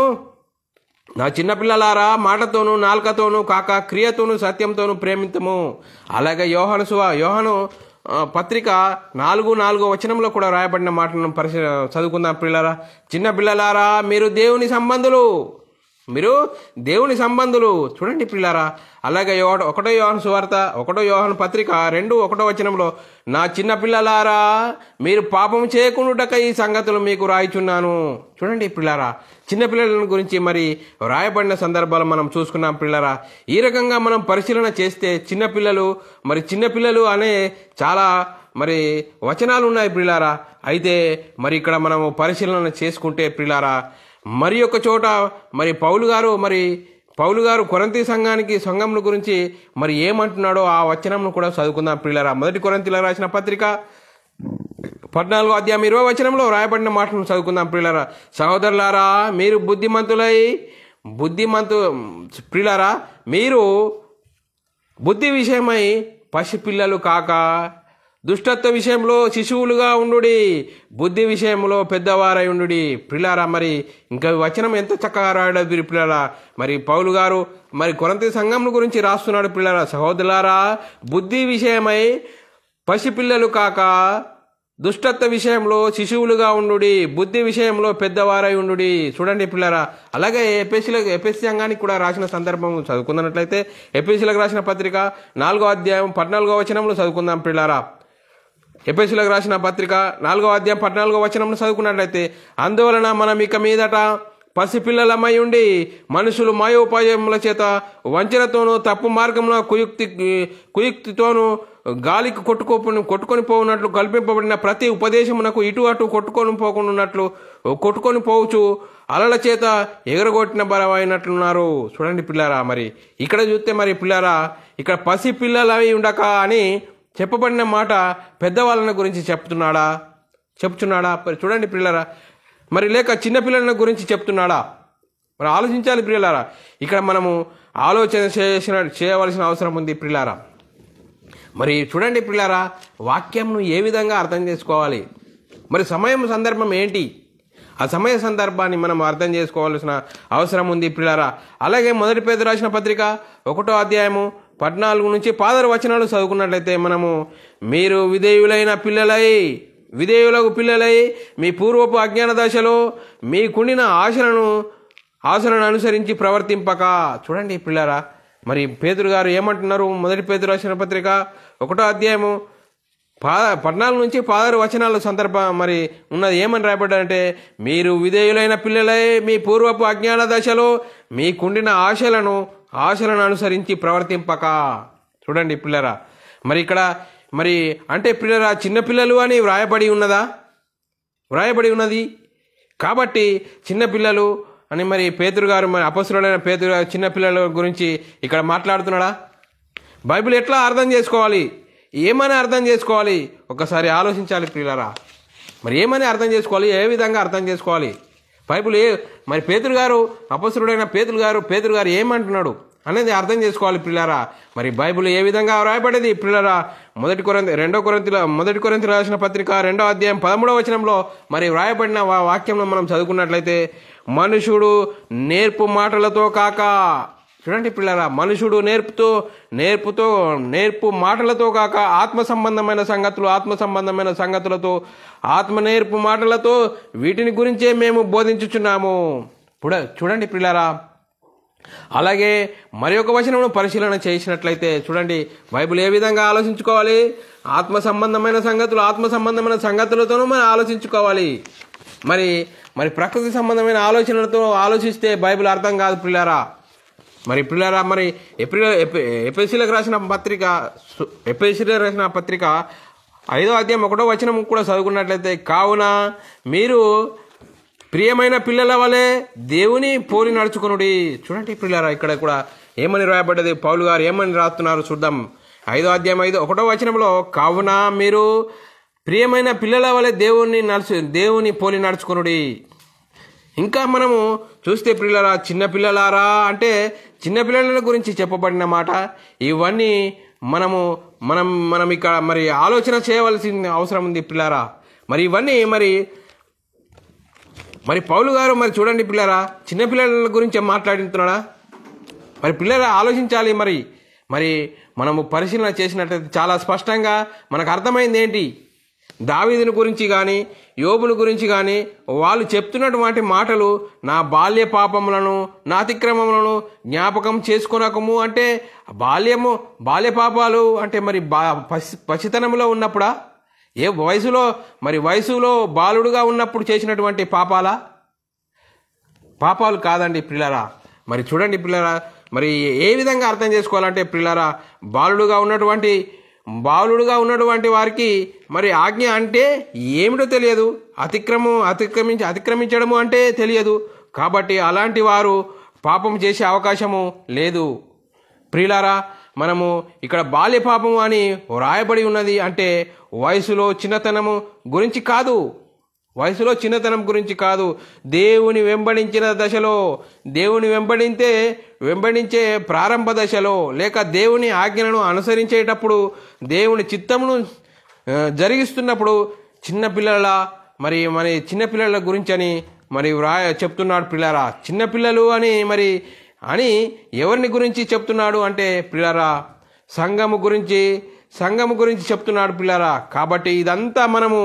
A: నా చిన్నపిల్లలారా మాటతోనూ నాలుకతోనూ కాక క్రియతోనూ సత్యంతోనూ ప్రేమింతము. అలాగే యోహాను పత్రిక 4:4 వచనంలో కూడా రాయబడిన మాటలను చదువుకుందాం పిల్లరా. చిన్న పిల్లలారా మీరు దేవుని సంబంధులు. చూడండి పిల్లారా, అలాగే 1 యోహాను సువార్త 1 యోహాను పత్రిక 2:1 వచనంలో నా చిన్న పిల్లలారా మీరు పాపం చేయకుండాక ఈ సంగతులు మీకు రాయిచున్నాను. చూడండి పిల్లారా, చిన్నపిల్లల గురించి మరి రాయబడిన సందర్భాలు మనం చూసుకున్నాం పిల్లరా. ఈ రకంగా మనం పరిశీలన చేస్తే చిన్నపిల్లలు అనే చాలా మరి వచనాలు ఉన్నాయి పిల్లారా. అయితే మరి ఇక్కడ మనము పరిశీలన చేసుకుంటే పిల్లారా, మరి ఒక చోట మరి పౌలు గారు కొరింథీ సంఘం గురించి మరి ఏమంటున్నాడో ఆ వచనంను కూడా చదువుకుందాం పిల్లరా. 1 కొరింథీయులకు రాసిన పత్రిక 14వ అధ్యాయం 20వ వచనంలో రాయబడిన మాటలను చదువుకుందాం పిల్లరా. సహోదరులారా మీరు పిల్లరా మీరు బుద్ధి విషయమై పసిపిల్లలు కాక దుష్టత్వ విషయంలో శిశువులుగా ఉండుడి, బుద్ధి విషయంలో పెద్దవారై ఉండుడి. పిల్లారా, మరి ఇంకా వచనం ఎంత చక్కగా రాయడం పిల్లారా. మరి పౌలు గారు మరి కొరింథీ సంఘం గురించి రాస్తున్నాడు పిల్లారా. సహోదరులారా బుద్ధి విషయమై పసిపిల్లలు కాక దుష్టత్వ విషయంలో శిశువులుగా ఉండుడి, బుద్ధి విషయంలో పెద్దవారై ఉండుడి. చూడండి పిల్లరా, అలాగే ఎపిఎస్సీ సంఘానికి కూడా రాసిన సందర్భం చదువుకున్నట్లయితే ఎపిఎస్సీలకు రాసిన పత్రిక 4వ అధ్యాయం 14వ వచనంలో చదువుకుందాం పిల్లారా. ఎపిఎస్సీలకు రాసిన పత్రిక 4వ అధ్యాయం 14వ వచనంలో చదువుకున్నట్లయితే అందువలన మనం ఇక మీదట పసిపిల్లలమై ఉండి మనుషులు మాయోపాయముల చేత వంచనతోనూ తప్పు మార్గంలో కుయుక్తితోనూ గాలికి కొట్టుకొని పోవునట్లు కల్పింపబడిన ప్రతి ఉపదేశమునకు ఇటు అటు కొట్టుకొని పోవచ్చు అలల చేత ఎగరగొట్టిన బలమైనట్లున్నారు. చూడండి పిల్లారా, మరి ఇక్కడ చూస్తే మరి పిల్లారా ఇక్కడ పసి పిల్లలవి ఉండక అని చెప్పబడిన మాట పెద్దవాళ్ళని గురించి చెప్తున్నాడా? చూడండి పిల్లారా, మరి లేక చిన్నపిల్లల గురించి చెప్తున్నాడా? మరి ఆలోచించాలి పిల్లారా. ఇక్కడ మనము ఆలోచన చేయవలసిన అవసరం ఉంది పిల్లారా. మరి చూడండి పిల్లారా, వాక్యంను ఏ విధంగా అర్థం చేసుకోవాలి, మరి సందర్భం ఏంటి, ఆ సమయ సందర్భాన్ని మనం అర్థం చేసుకోవాల్సిన అవసరం ఉంది పిల్లారా. అలాగే 1 పేతురు రాసిన పత్రిక 1వ అధ్యాయము 14 నుంచి 16 వచనాలు చదువుకున్నట్లయితే మనము మీరు విధేయులకు పిల్లలై మీ పూర్వపు అజ్ఞాన దశలో మీకుండిన ఆశలను అనుసరించి ప్రవర్తింపక. చూడండి పిల్లారా, మరి పేతురు గారు ఏమంటున్నారు? 1 పేతురు రాసిన పత్రిక 1వ అధ్యాయము 14 నుంచి 16 వచనాల సందర్భం మరి ఉన్నది ఏమని రాయబడ్డారంటే మీరు విధేయులైన పిల్లలై మీ పూర్వపు అజ్ఞాన దశలో మీకుండిన ఆశలను అనుసరించి ప్రవర్తింపక. చూడండి పిల్లరా, మరి ఇక్కడ మరి అంటే పిల్లరా చిన్నపిల్లలు అని వ్రాయబడి ఉన్నది కాబట్టి చిన్నపిల్లలు అని మరి పేతురు గారు మరి అపొస్తలుడైన పేతురు గారు చిన్నపిల్లల గురించి ఇక్కడ మాట్లాడుతున్నాడా? బైబిల్ ఎట్లా అర్థం చేసుకోవాలి, ఏమని అర్థం చేసుకోవాలి ఒకసారి ఆలోచించాలి పిల్లరా. మరి ఏమని అర్థం చేసుకోవాలి, ఏ విధంగా అర్థం చేసుకోవాలి బైబిల్ మరి పేతురు గారు అపొస్తలుడైన పేతురు గారు ఏమంటున్నాడు అనేది అర్థం చేసుకోవాలి పిల్లరా. మరి బైబిల్ ఏ విధంగా రాయబడేది పిల్లరా? 1 కొరింథీయులకు రాసిన పత్రిక 2వ అధ్యాయం 13వ వచనంలో మరి వ్రాయబడిన వాక్యంలో మనం చదువుకున్నట్లయితే మనుషుడు నేర్పు మాటలతో కాక. చూడండి పిల్లరా, మనుషుడు నేర్పు మాటలతో కాక ఆత్మ సంబంధమైన సంగతులతో ఆత్మ నేర్పు మాటలతో వీటిని గురించే మేము బోధించుచున్నాము. చూడండి పిల్లరా, అలాగే మరి ఒక వచనమును పరిశీలన చేసినట్లయితే చూడండి బైబిల్ ఏ విధంగా ఆలోచించుకోవాలి, ఆత్మ సంబంధమైన సంగతులతోనూ మనం ఆలోచించుకోవాలి. మరి ప్రకృతి సంబంధమైన ఆలోచనలతో ఆలోచిస్తే బైబిల్ అర్థం కాదు పిల్లారా. మరి పిల్లారా, మరి ఎపిఎస్సీలకు రాసిన పత్రిక 5వ అధ్యాయం 1వ వచనం కూడా చదువుకున్నట్లయితే కావున మీరు ప్రియమైన పిల్లల వలె దేవుని పోలి నడుచుకొనుడి. చూడండి పిల్లారా, ఇక్కడ కూడా ఏమని రాయబడ్డది, పౌలు గారు ఏమని రాస్తున్నారు చూద్దాం. 5వ అధ్యాయం 1వ వచనంలో కావున మీరు ప్రియమైన పిల్లల వలె దేవుని పోలి నడుచుకొనుడి. ఇంకా మనము చూస్తే పిల్లరా, చిన్నపిల్లలారా అంటే చిన్నపిల్లల గురించి చెప్పబడిన మాట. ఇవన్నీ మనం మనం ఇక్కడ మరి ఆలోచన చేయవలసిన అవసరం ఉంది పిల్లరా. మరి ఇవన్నీ మరి పౌలు గారు మరి చూడండి పిల్లరా, చిన్నపిల్లల గురించి మాట్లాడుతున్నాడా? మరి పిల్లరా ఆలోచించాలి. మరి మనము పరిశీలన చేసినట్లయితే చాలా స్పష్టంగా మనకు అర్థమైంది ఏంటి, దావీదుని గురించి కానీ యోబుని గురించి కానీ వాళ్ళు చెప్తున్నటువంటి మాటలు, నా బాల్య పాపములను నా అతిక్రమములను జ్ఞాపకం చేసుకొనకము అంటే బాల్య పాపాలు అంటే మరి పసితనంలో ఉన్నప్పుడా, ఏ వయసులో బాలుడుగా ఉన్నప్పుడు చేసినటువంటి పాపాలు కాదండి పిల్లరా. మరి చూడండి పిల్లరా, మరి ఏ విధంగా అర్థం చేసుకోవాలంటే పిల్లరా, బాలుడుగా ఉన్నటువంటి వారికి మరి ఆజ్ఞ అంటే ఏమిటో తెలియదు, అతిక్రమించడము అంటే తెలియదు. కాబట్టి అలాంటి వారు పాపం చేసే అవకాశము లేదు. ప్రియులారా, మనము ఇక్కడ బాల్య పాపము అని వ్రాయబడి ఉన్నది అంటే వయసులో చిన్నతనం గురించి కాదు, దేవుని వెంబడించే ప్రారంభ దశలో లేక దేవుని ఆజ్ఞలను అనుసరించేటప్పుడు దేవుని చిత్తమును జరిగిస్తున్నప్పుడు చిన్నపిల్లల గురించి అని చెప్తున్నాడు పిల్లరా. చిన్నపిల్లలు అని ఎవరిని గురించి చెప్తున్నాడు అంటే పిల్లరా, సంఘము గురించి చెప్తున్నాడు పిల్లరా. కాబట్టి ఇదంతా మనము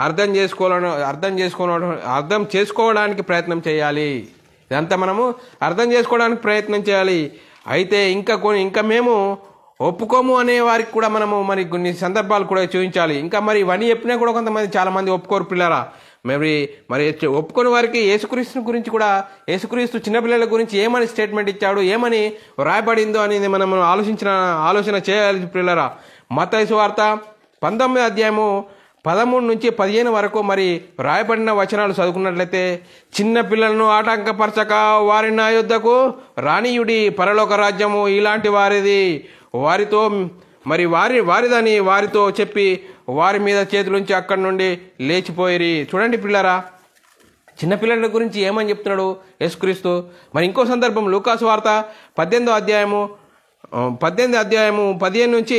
A: అర్థం చేసుకోవడానికి ప్రయత్నం చేయాలి. అయితే ఇంకా మేము ఒప్పుకోము అనే వారికి కూడా మనము కొన్ని సందర్భాలు కూడా చూపించాలి. ఇంకా ఇవన్నీ చెప్పినా కూడా చాలా మంది ఒప్పుకోరు పిల్లరా. మరి ఒప్పుకొని వారికి యేసుక్రీస్తు చిన్నపిల్లల గురించి ఏమని స్టేట్మెంట్ ఇచ్చాడు, ఏమని రాయబడిందో అనేది మనం ఆలోచన చేయాలి పిల్లరా. మత్తయి సువార్త 19వ అధ్యాయము 13 నుంచి 15 వరకు రాయబడిన వచనాలు చదువుకున్నట్లయితే, చిన్న పిల్లలను ఆటంకపరచక వారి నా యొద్దకు రానియుడి, పరలోక రాజ్యము ఇలాంటి వారిది, వారిదని వారితో చెప్పి వారి మీద చేతులుంచి అక్కడి నుండి లేచిపోయిరి. చూడండి పిల్లరా, చిన్నపిల్లల గురించి ఏమని చెప్తున్నాడు యేసుక్రీస్తు. ఇంకో సందర్భం లూకాసు వార్త 18వ అధ్యాయము 15 నుంచి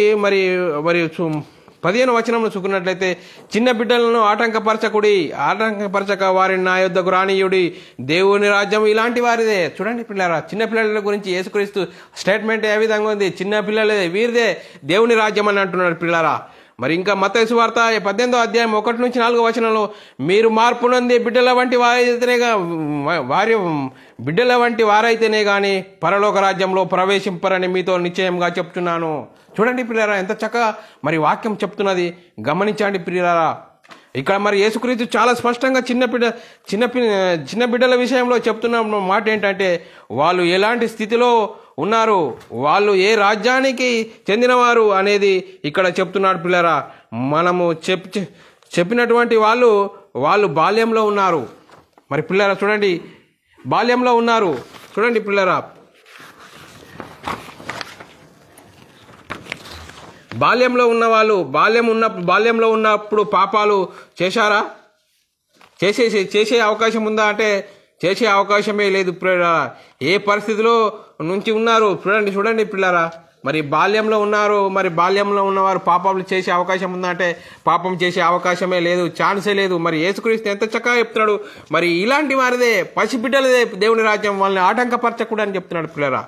A: 15 వచనంలో చూకున్నట్లయితే, చిన్న బిడ్డలను ఆటంకపరచక వారిని నా యొద్దకు రానియుడి, దేవుని రాజ్యం ఇలాంటి వారిదే. చూడండి పిల్లరా, చిన్నపిల్లల గురించి యేసుక్రీస్తు స్టేట్మెంట్ ఏ విధంగా ఉంది, చిన్నపిల్లలే వీరిదే దేవుని రాజ్యం అని అంటున్నాడు పిల్లరా. ఇంకా మత్తయి సువార్త 18వ అధ్యాయం 1 నుంచి 4 వచనంలో, మీరు మార్పు నొంది బిడ్డల వంటి వారైతేనే గాని పరలోక రాజ్యంలో ప్రవేశింపరని మీతో నిశ్చయంగా చెప్తున్నాను. చూడండి పిల్లరా, ఎంత చక్కగా వాక్యం చెప్తున్నది గమనించండి పిల్లరా. ఇక్కడ యేసుక్రీస్తు చాలా స్పష్టంగా చిన్న బిడ్డల విషయంలో చెప్తున్న మాట ఏంటంటే, వాళ్ళు ఎలాంటి స్థితిలో ఉన్నారు, వాళ్ళు ఏ రాజ్యానికి చెందినవారు అనేది ఇక్కడ చెప్తున్నాడు పిల్లరా. మనము చెప్పినటువంటి వాళ్ళు బాల్యంలో ఉన్నారు. పిల్లరా చూడండి, బాల్యంలో ఉన్నారు. చూడండి పిల్లరా, బాల్యంలో ఉన్నవాళ్ళు బాల్యంలో ఉన్నప్పుడు పాపాలు చేశారా? చేసే అవకాశం ఉందా అంటే చేసే అవకాశమే లేదు పిల్లరా. ఏ పరిస్థితిలో నుంచి ఉన్నారు చూడండి పిల్లరా. బాల్యంలో ఉన్నారు. బాల్యంలో ఉన్నవారు పాపాలు చేసే అవకాశం ఉందా అంటే పాపం చేసే అవకాశమే లేదు, ఛాన్సే లేదు. యేసుక్రీస్తు ఎంత చక్కగా చెప్తున్నాడు. ఇలాంటి వారిదే, పసిబిడ్డలదే దేవుని రాజ్యం, వాళ్ళని ఆటంకపరచకూడదు అని చెప్తున్నాడు పిల్లరా.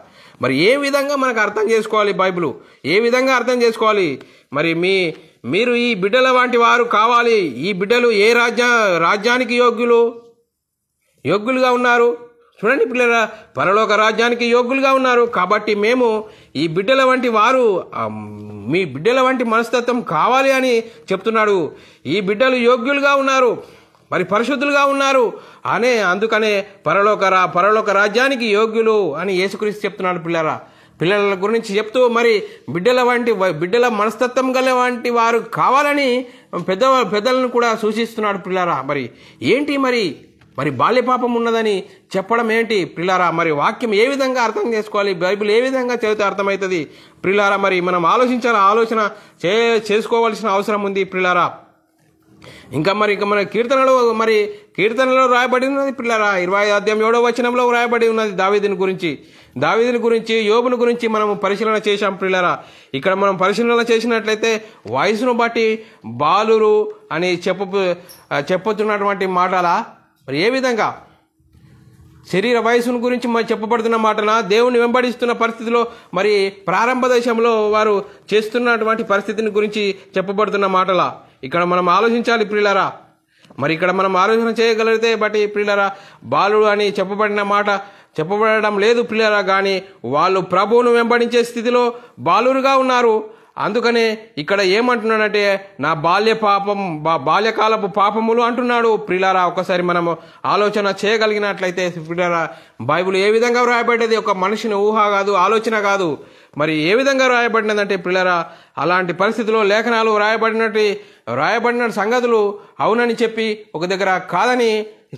A: ఏ విధంగా మనకు అర్థం చేసుకోవాలి బైబిల్, ఏ విధంగా అర్థం చేసుకోవాలి? మీరు ఈ బిడ్డల వంటి వారు కావాలి. ఈ బిడ్డలు ఏ రాజ్యానికి యోగ్యులుగా ఉన్నారు? చూడండి పిల్లరా, పరలోక రాజ్యానికి యోగ్యులుగా ఉన్నారు. కాబట్టి మేము ఈ బిడ్డల వంటి వారు, మీ బిడ్డల వంటి మనస్తత్వం కావాలి అని చెప్తున్నాడు. ఈ బిడ్డలు యోగ్యులుగా ఉన్నారు, పరిశుద్ధులుగా ఉన్నారు అందుకనే పరలోక రాజ్యానికి యోగ్యులు అని యేసుక్రీస్తు చెప్తున్నాడు పిల్లరా. పిల్లల గురించి చెప్తూ బిడ్డల మనస్తత్వం గల వంటి వారు కావాలని పెద్దలను కూడా సూచిస్తున్నాడు పిల్లరా. ఏంటి బాల్య పాపం ఉన్నదని చెప్పడం ఏంటి పిల్లారా? వాక్యం ఏ విధంగా అర్థం చేసుకోవాలి, బైబిల్ ఏ విధంగా చదివితే అర్థమవుతుంది పిల్లారా? మనం ఆలోచన చేసుకోవాల్సిన అవసరం ఉంది పిల్లారా. ఇంకా మన కీర్తనలో రాయబడి ఉన్నది పిల్లరా, 25వ అధ్యాయం 7వ వచనంలో రాయబడి ఉన్నది దావీదుని గురించి యోబుని గురించి మనం పరిశీలన చేశాం పిల్లరా. ఇక్కడ మనం పరిశీలన చేసినట్లయితే వయసును బట్టి బాలురు అని చెప్పుతున్నటువంటి మాటలా, మరి ఏ విధంగా శరీర వయసును గురించి మరి చెప్పబడుతున్న మాటన దేవుని వెంబడిస్తున్న పరిస్థితిలో మరి ప్రారంభ దశంలో వారు చేస్తున్నటువంటి పరిస్థితిని గురించి చెప్పబడుతున్న మాటలా ఇక్కడ మనం ఆలోచించాలి ప్రియులారా. మరి ఇక్కడ మనం ఆలోచన చేయగలిగితే బట్టి ప్రియులారా, బాలుడు అని చెప్పబడడం లేదు ప్రియులారా, కానీ వాళ్ళు ప్రభువును వెంబడించే స్థితిలో బాలురుగా ఉన్నారు. అందుకనే ఇక్కడ ఏమంటున్నాడంటే నా బాల్యకాలపు పాపములు అంటున్నాడు ప్రియులారా. ఒకసారి మనము ఆలోచన చేయగలిగినట్లయితే ప్రియులారా, బైబిల్ ఏ విధంగా వ్రాయబడ్డది ఒక మనిషిని ఊహ కాదు, ఆలోచన కాదు, మరి ఏ విధంగా రాయబడినదంటే ప్రియులారా, అలాంటి పరిస్థితిలో లేఖనాలు రాయబడిన సంగతులు అవునని చెప్పి ఒక దగ్గర కాదని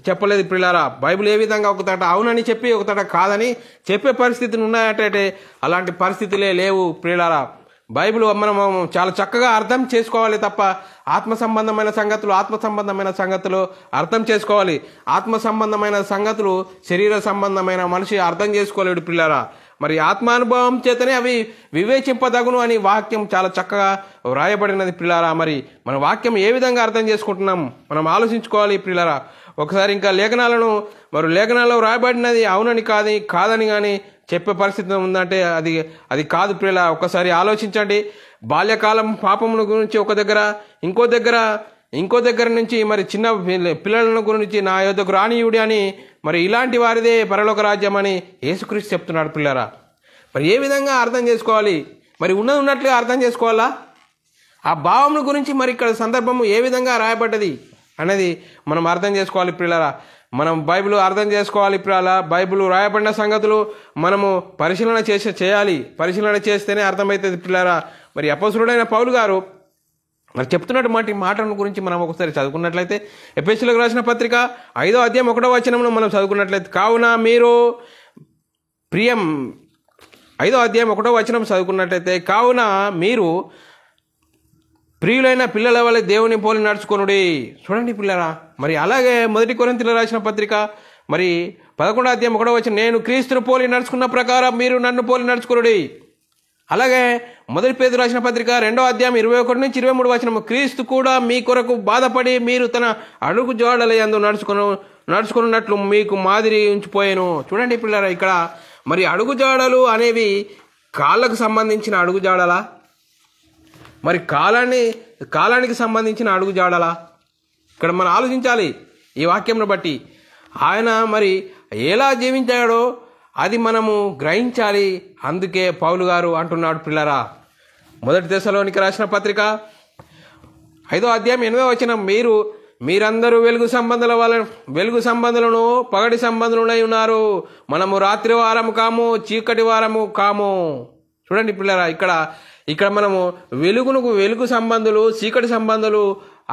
A: చెప్పలేదు ప్రియులారా. బైబిల్ ఏ విధంగా ఒకతట అవునని చెప్పి ఒకతట కాదని చెప్పే పరిస్థితులు ఉన్నాయంటే అలాంటి పరిస్థితులే లేవు ప్రియులారా. బైబిల్ మనం చాలా చక్కగా అర్థం చేసుకోవాలి తప్ప ఆత్మ సంబంధమైన సంగతులు అర్థం చేసుకోవాలి. ఆత్మ సంబంధమైన సంగతులు శరీర సంబంధమైన మనిషి అర్థం చేసుకోలేడు పిల్లరా. మరి ఆత్మానుభవం చేతనే అవి వివేచింపదగును అని వాక్యం చాలా చక్కగా వ్రాయబడినది పిల్లరా. మరి మన వాక్యం ఏ విధంగా అర్థం చేసుకుంటున్నాం మనం ఆలోచించుకోవాలి పిల్లరా. ఒకసారి ఇంకా లేఖనాల్లో వ్రాయబడినది అవునని కాదని కానీ చెప్పే పరిస్థితి ఉందంటే అది కాదు ప్రియుల. ఒకసారి ఆలోచించండి. బాల్యకాలం పాపముల గురించి ఒక దగ్గర, ఇంకో దగ్గర నుంచి మరి చిన్న పిల్లల గురించి నా యొద్దకు రానియుడి అని, మరి ఇలాంటి వారిదే పరలోక రాజ్యం అని యేసుక్రీస్తు చెప్తున్నాడు పిల్లరా. మరి ఏ విధంగా అర్థం చేసుకోవాలి? మరి ఉన్నట్లుగా అర్థం చేసుకోవాలా? ఆ భావముల గురించి మరి ఇక్కడ సందర్భము ఏ విధంగా రాయబడ్డది అనేది మనం అర్థం చేసుకోవాలి పిల్లరా. మనం బైబిల్ అర్థం చేసుకోవాలి పిల్లరా. బైబిల్ రాయబడిన సంగతులు మనము పరిశీలన చేయాలి. పరిశీలన చేస్తేనే అర్థమవుతుంది పిల్లరా. మరి అపోస్తలుడైన పౌలు గారు మరి చెప్తున్నటువంటి మాటల గురించి మనం ఒకసారి చదువుకున్నట్లయితే ఎఫెసీయులకు రాసిన పత్రిక 5వ అధ్యాయం 1వ వచనంలో మనం చదువుకున్నట్లయితే, కావున మీరు 5వ అధ్యాయం 1వ వచనం చదువుకున్నట్లయితే, కావున మీరు ప్రియులైన పిల్లల వల్ల దేవుని పోలి నడుచుకొనుడి. చూడండి పిల్లరా. మరి అలాగే 1 కొరింథీయులకు రాసిన పత్రిక మరి 11వ అధ్యాయం 1వ వచనం, నేను క్రీస్తును పోలి నడుచుకున్న ప్రకారం మీరు నన్ను పోలి నడుచుకొనుడి. అలాగే 1 పేతురు రాసిన పత్రిక 2వ అధ్యాయం 21 నుంచి 23 వచనం, క్రీస్తు కూడా మీ కొరకు బాధపడి మీరు తన అడుగు జాడల యందు నడుచుకున్నట్లు మీకు మాదిరి ఉంచిపోయాను. చూడండి పిల్లరా, ఇక్కడ మరి అడుగు జాడలు అనేవి కాళ్ళకు సంబంధించిన అడుగు జాడలా, మరి కాలానికి సంబంధించిన అడుగు జాడలా? ఇక్కడ మనం ఆలోచించాలి. ఈ వాక్యంను బట్టి ఆయన మరి ఎలా జీవించాడో అది మనము గ్రహించాలి. అందుకే పౌలు గారు అంటున్నాడు పిల్లరా, 1 తెస్సలోనికీయులకు రాసిన పత్రిక 5వ అధ్యాయం 8వ వచనం, మీరందరూ వెలుగు సంబంధులను పగటి సంబంధులై ఉన్నారు. మనము రాత్రి వారము కాము, చీకటి వారము కాము. చూడండి పిల్లరా, ఇక్కడ మనము వెలుగు సంబంధులు, చీకటి సంబంధులు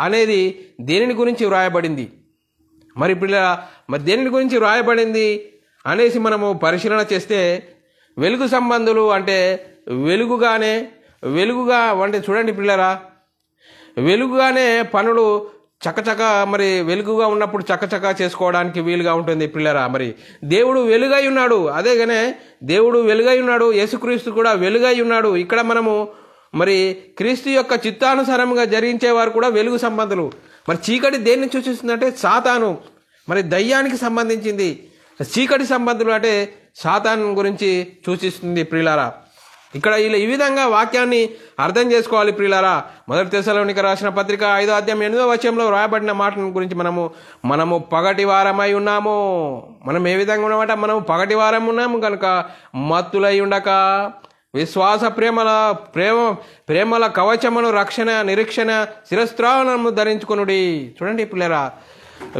A: అనేది దేనిని గురించి వ్రాయబడింది? మరి పిల్లరా, మరి దేనిని గురించి వ్రాయబడింది అనేసి మనము పరిశీలన చేస్తే, వెలుగు సంబంధులు అంటే వెలుగుగా అంటే చూడండి పిల్లరా, వెలుగుగానే పనులు చకచక మరి వెలుగుగా ఉన్నప్పుడు చకచక చేసుకోవడానికి వీలుగా ఉంటుంది పిల్లరా. మరి దేవుడు వెలుగై ఉన్నాడు, అదేగానే దేవుడు వెలుగై ఉన్నాడు, యేసుక్రీస్తు కూడా వెలుగై ఉన్నాడు. ఇక్కడ మనము మరి క్రీస్తు యొక్క చిత్తానుసారంగా జరిగించేవారు కూడా వెలుగు సంబంధులు. మరి చీకటి దేన్ని సూచిస్తుందంటే సాతాను, మరి దయ్యానికి సంబంధించింది. చీకటి సంబంధులు అంటే సాతాను గురించి సూచిస్తుంది ప్రియులారా. ఇక్కడ ఈ విధంగా వాక్యాన్ని అర్థం చేసుకోవాలి ప్రియులారా. 1 తెస్సలోనికీయులకు రాసిన పత్రిక 5వ అధ్యాయం 8వ వచనంలో రాయబడిన మాటల గురించి మనము పగటి వారమై ఉన్నాము. మనం ఏ విధంగా ఉన్నామంటే మనము పగటి వారం ఉన్నాము కనుక మత్తులై ఉండక విశ్వాస ప్రేమల కవచమును రక్షణ నిరీక్షణ శిరస్త్రావణము ధరించుకొనుడి. చూడండి పిల్లరా,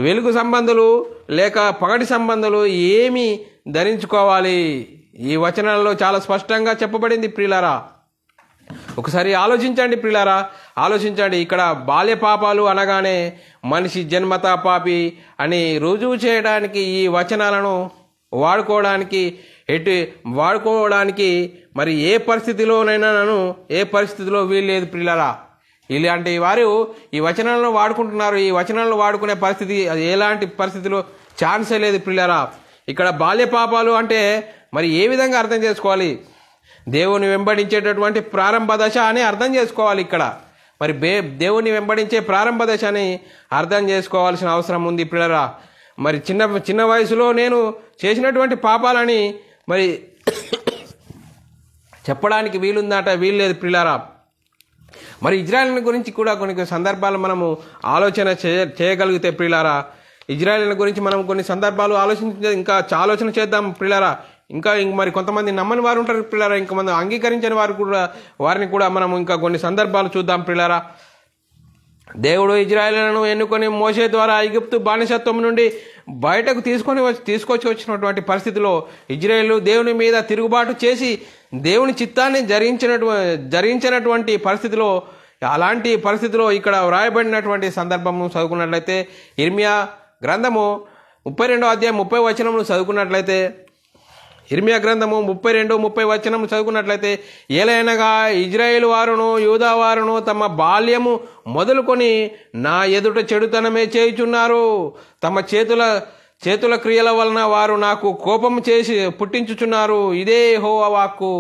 A: వెలుగు సంబంధులు లేక పగటి సంబంధులు ఏమి ధరించుకోవాలి? ఈ వచనాలలో చాలా స్పష్టంగా చెప్పబడింది ప్రియులారా. ఒకసారి ఆలోచించండి ప్రియులారా, ఆలోచించండి. ఇక్కడ బాల్య పాపాలు అనగానే మనిషి జన్మతా పాపి అని రుజువు చేయడానికి ఈ వచనాలను వాడుకోవడానికి మరి ఏ పరిస్థితిలో వీల్లేదు ప్రియులారా. ఇలాంటి వారు ఈ వచనాలను వాడుకుంటున్నారు. ఈ వచనాలను వాడుకునే పరిస్థితి అది ఎలాంటి పరిస్థితిలో ఛాన్సే లేదు ప్రియులారా. ఇక్కడ బాల్య పాపాలు అంటే మరి ఏ విధంగా అర్థం చేసుకోవాలి? దేవుని వెంబడించేటటువంటి ప్రారంభ దశ అని అర్థం చేసుకోవాలి. ఇక్కడ మరి దేవుని వెంబడించే ప్రారంభ దశ అని అర్థం చేసుకోవాల్సిన అవసరం ఉంది ప్రియులారా. మరి చిన్న వయసులో నేను చేసినటువంటి పాపాలని మరి చెప్పడానికి వీల్లేదు ప్రియులారా. మరి ఇజ్రాయేల్ గురించి కూడా కొన్ని సందర్భాలు మనము ఆలోచన చేయగలిగితే ప్రియులారా, ఇజ్రాయేల్ గురించి మనం కొన్ని సందర్భాలు ఇంకా ఆలోచన చేద్దాం ప్రియులారా. ఇంకా మరి కొంతమంది నమ్మని వారు ఉంటారు ప్రియులారా, ఇంకొంతమంది అంగీకరించని వారిని కూడా మనం ఇంకా కొన్ని సందర్భాలు చూద్దాం ప్రియులారా. దేవుడు ఇజ్రాయేలును ఎన్నుకొని మోషే ద్వారా ఐగుప్తు బానిసత్వం నుండి బయటకు తీసుకొచ్చి వచ్చినటువంటి పరిస్థితిలో ఇజ్రాయేలు దేవుని మీద తిరుగుబాటు చేసి దేవుని చిత్తాన్ని జరిగించినటువంటి పరిస్థితిలో, అలాంటి పరిస్థితిలో ఇక్కడ వ్రాయబడినటువంటి సందర్భము చదువుకున్నట్లయితే ఇర్మియా గ్రంథము 32వ అధ్యాయం 30వ వచనమును చదువుకున్నట్లయితే, ఇర్మియా గ్రంథము 32-30 వచనం చదువుకున్నట్లయితే, ఏలైనగా ఇజ్రాయేలు వారును యూదా వారును తమ బాల్యము మొదలుకొని నా ఎదుట చెడుతనమే చేయుచున్నారు. తమ చేతుల క్రియల వలన వారు నాకు కోపం చేసి పుట్టించుచున్నారు. ఇదే యెహోవా వాక్కు.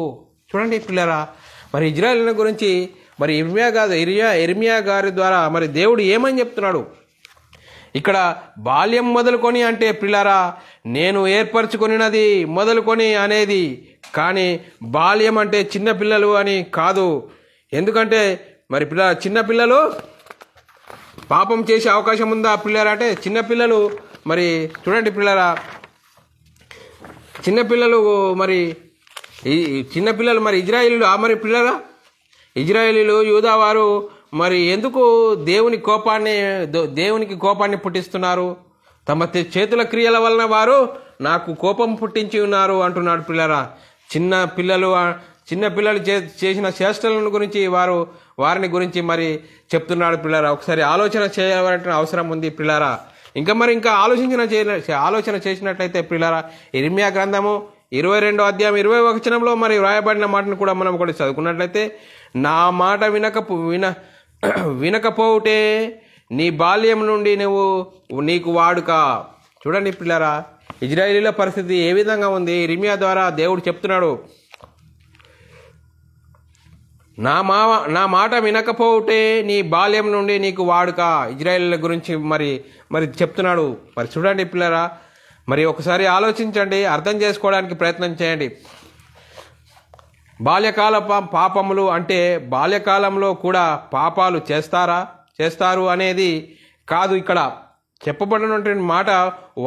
A: చూడండి పిల్లరా, మరి ఇజ్రాయేలు గురించి మరి ఇర్మియా గారి ద్వారా మరి దేవుడు ఏమని చెప్తున్నాడు? ఇక్కడ బాల్యం మొదలుకొని అంటే పిల్లరా, నేను ఏర్పరచుకొనినది మొదలుకొని అనేది, కానీ బాల్యం అంటే చిన్నపిల్లలు అని కాదు. ఎందుకంటే మరి చిన్నపిల్లలు పాపం చేసే అవకాశం ఉందా పిల్లరా? అంటే చిన్నపిల్లలు మరి చూడండి పిల్లరా, చిన్నపిల్లలు మరి ఇజ్రాయేలీలు మరి పిల్లరా, ఇజ్రాయేలీలు యూదావారు మరి ఎందుకు దేవునికి కోపాన్ని పుట్టిస్తున్నారు? తమ చేతుల క్రియల వలన వారు నాకు కోపం పుట్టించి ఉన్నారు అంటున్నాడు పిల్లరా. చిన్నపిల్లలు చేసిన చేష్టలను గురించి వారిని గురించి మరి చెప్తున్నాడు పిల్లరా. ఒకసారి ఆలోచన చేయవలసిన అవసరం ఉంది పిల్లరా. ఇంకా ఆలోచన చేసినట్లయితే పిల్లరా, ఇర్మియా గ్రంథము 22వ అధ్యాయం 20వ వచనంలో మరి వ్రాయబడిన మాటను కూడా మనం కూడా చదువుకున్నట్లయితే, నా మాట వినకపోవుటే నీ బాల్యం నుండి నీకు వాడుక. చూడండి పిల్లరా, ఇజ్రాయేలీల పరిస్థితి ఏ విధంగా ఉంది? ఇర్మియా ద్వారా దేవుడు చెప్తున్నాడు, నా మాట వినకపోవుటే నీ బాల్యం నుండి నీకు వాడుక. ఇజ్రాయేలీల గురించి మరి చెప్తున్నాడు. మరి చూడండి పిల్లరా, మరి ఒకసారి ఆలోచించండి, అర్థం చేసుకోవడానికి ప్రయత్నం చేయండి. బాల్యకాల పాపములు అంటే బాల్యకాలంలో కూడా పాపాలు చేస్తారు అనేది కాదు. ఇక్కడ చెప్పబడినటువంటి మాట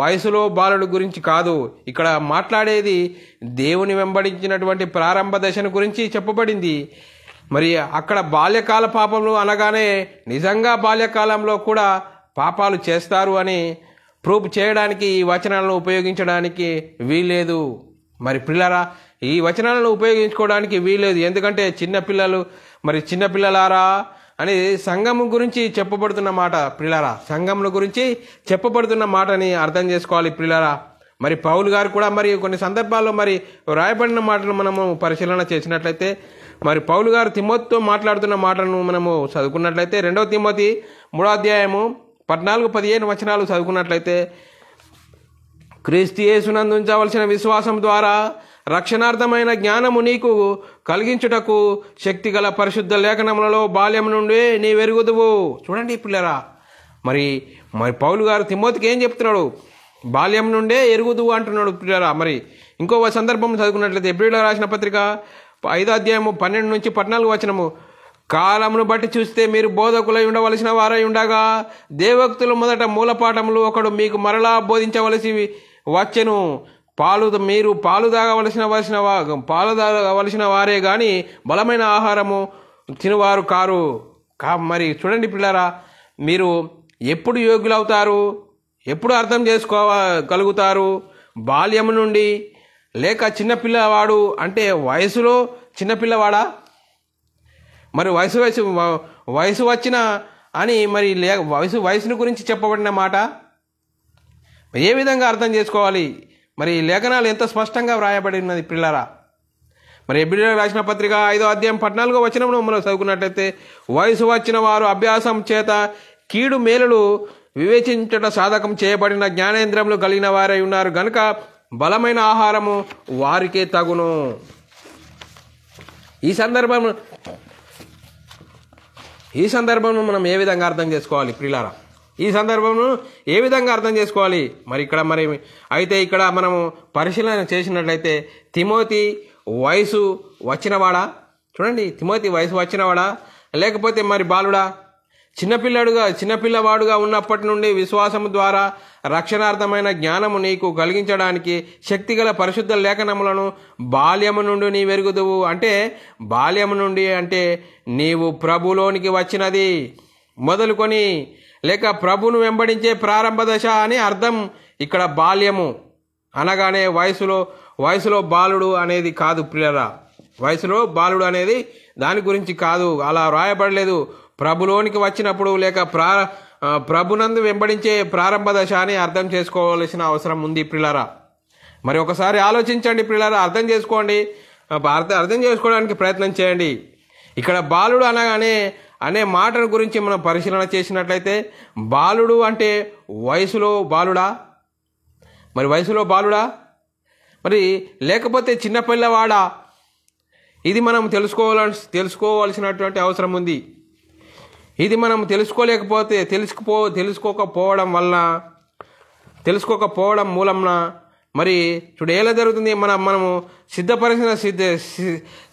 A: వయసులో బాలుడు గురించి కాదు. ఇక్కడ మాట్లాడేది దేవుని వెంబడించినటువంటి ప్రారంభ దశను గురించి చెప్పబడింది. మరి అక్కడ బాల్యకాల పాపములు అనగానే నిజంగా బాల్యకాలంలో కూడా పాపాలు చేస్తారు అని ప్రూఫ్ చేయడానికి ఈ వచనాలను ఉపయోగించడానికి వీల్లేదు. మరి పిల్లరా, ఈ వచనాలను ఉపయోగించుకోవడానికి వీల్లేదు. ఎందుకంటే చిన్నపిల్లలారా అని సంఘము గురించి చెప్పబడుతున్న మాట పిల్లరా, సంఘముల గురించి చెప్పబడుతున్న మాటని అర్థం చేసుకోవాలి పిల్లరా. మరి పౌలు గారు కూడా మరి కొన్ని సందర్భాల్లో మరి రాయబడిన మాటలు మనము పరిశీలన చేసినట్లయితే, మరి పౌలు గారు తిమోతితో మాట్లాడుతున్న మాటలను మనము చదువుకున్నట్లయితే 2వ తిమోతి 3వ అధ్యాయము 14-15 వచనాలు చదువుకున్నట్లయితే, క్రీస్తు యేసునందు ఉంచవలసిన విశ్వాసం ద్వారా రక్షణార్థమైన జ్ఞానము నీకు కలిగించుటకు శక్తిగల పరిశుద్ధ లేఖనములలో బాల్యం నుండి నీ వెరుగుదువు. చూడండి పిల్లరా, మరి పౌలు గారు తిమోతికి ఏం చెప్తున్నాడు? బాల్యం నుండే ఎరుగుదువు అంటున్నాడు పిల్లరా. మరి ఇంకో సందర్భం చదువుకున్నట్లయితే ఎబ్రీయులకు రాసిన పత్రిక 5వ అధ్యాయము 12-14 వచనము, కాలమును బట్టి చూస్తే మీరు బోధకులై ఉండవలసిన వారై ఉండగా దేవోక్తులు మొదట మూలపాఠములు ఒకడు మీకు మరలా బోధించవలసి వచ్చెను. మీరు పాలు తాగవలసిన వారే గాని బలమైన ఆహారము తినువారు కారు. మరి చూడండి పిల్లరా, మీరు ఎప్పుడు యోగ్యులవుతారు? ఎప్పుడు అర్థం చేసుకోగలుగుతారు? బాల్యము నుండి లేక చిన్నపిల్లవాడు అంటే వయసులో చిన్నపిల్లవాడా? మరి వయసు వచ్చిన అని మరి వయసును గురించి చెప్పబడిన మాట ఏ విధంగా అర్థం చేసుకోవాలి? మరి లేఖనాలు ఎంత స్పష్టంగా వ్రాయబడి ఉన్నది పిల్లరా. మరి హెబ్రీయులకు రాసిన పత్రిక 5వ అధ్యాయం 14వ వచనంలో మనం చదువుకున్నట్లయితే వయసు వచ్చిన వారు అభ్యాసం చేత కీడు మేలులు వివేచించట సాధకం చేయబడిన జ్ఞానేంద్రములు కలిగిన వారై ఉన్నారు గనుక బలమైన ఆహారము వారికే తగును. ఈ సందర్భంలో మనం ఏ విధంగా అర్థం చేసుకోవాలి ప్రియులారా? ఈ సందర్భంలో ఏ విధంగా అర్థం చేసుకోవాలి? మరి ఇక్కడ మనము పరిశీలన చేసినట్లయితే తిమోతి వయసు వచ్చినవాడా? చూడండి, తిమోతి వయసు వచ్చినవాడా లేకపోతే మరి బాలుడా? చిన్నపిల్లవాడుగా ఉన్నప్పటి నుండి విశ్వాసము ద్వారా రక్షణార్థమైన జ్ఞానము నీకు కలిగించడానికి శక్తిగల పరిశుద్ధ లేఖనములను బాల్యము నుండి నీ వెరుగుదువు. అంటే బాల్యము నుండి అంటే నీవు ప్రభులోనికి వచ్చినది మొదలుకొని లేక ప్రభును వెంబడించే ప్రారంభ దశ అని అర్థం. ఇక్కడ బాల్యము అనగానే వయసులో బాలుడు అనేది కాదు ప్రియరా. వయసులో బాలుడు అనేది దాని గురించి కాదు, అలా వ్రాయబడలేదు. ప్రభులోనికి వచ్చినప్పుడు లేక ప్రభునందు వెంబడించే ప్రారంభ దశ అని అర్థం చేసుకోవాల్సిన అవసరం ఉంది ప్రియులారా. మరి ఒకసారి ఆలోచించండి ప్రియులారా, అర్థం చేసుకోండి, అర్థం చేసుకోవడానికి ప్రయత్నం చేయండి. ఇక్కడ బాలుడు అనే మాటల గురించి మనం పరిశీలన చేసినట్లయితే బాలుడు అంటే వయసులో బాలుడా? మరి వయసులో బాలుడా మరి లేకపోతే చిన్నపిల్లవాడా? ఇది మనం తెలుసుకోవాల్సినటువంటి అవసరం ఉంది. ఇది మనం తెలుసుకోకపోవడం మూలంన మరి చూడు ఎలా జరుగుతుంది. మనము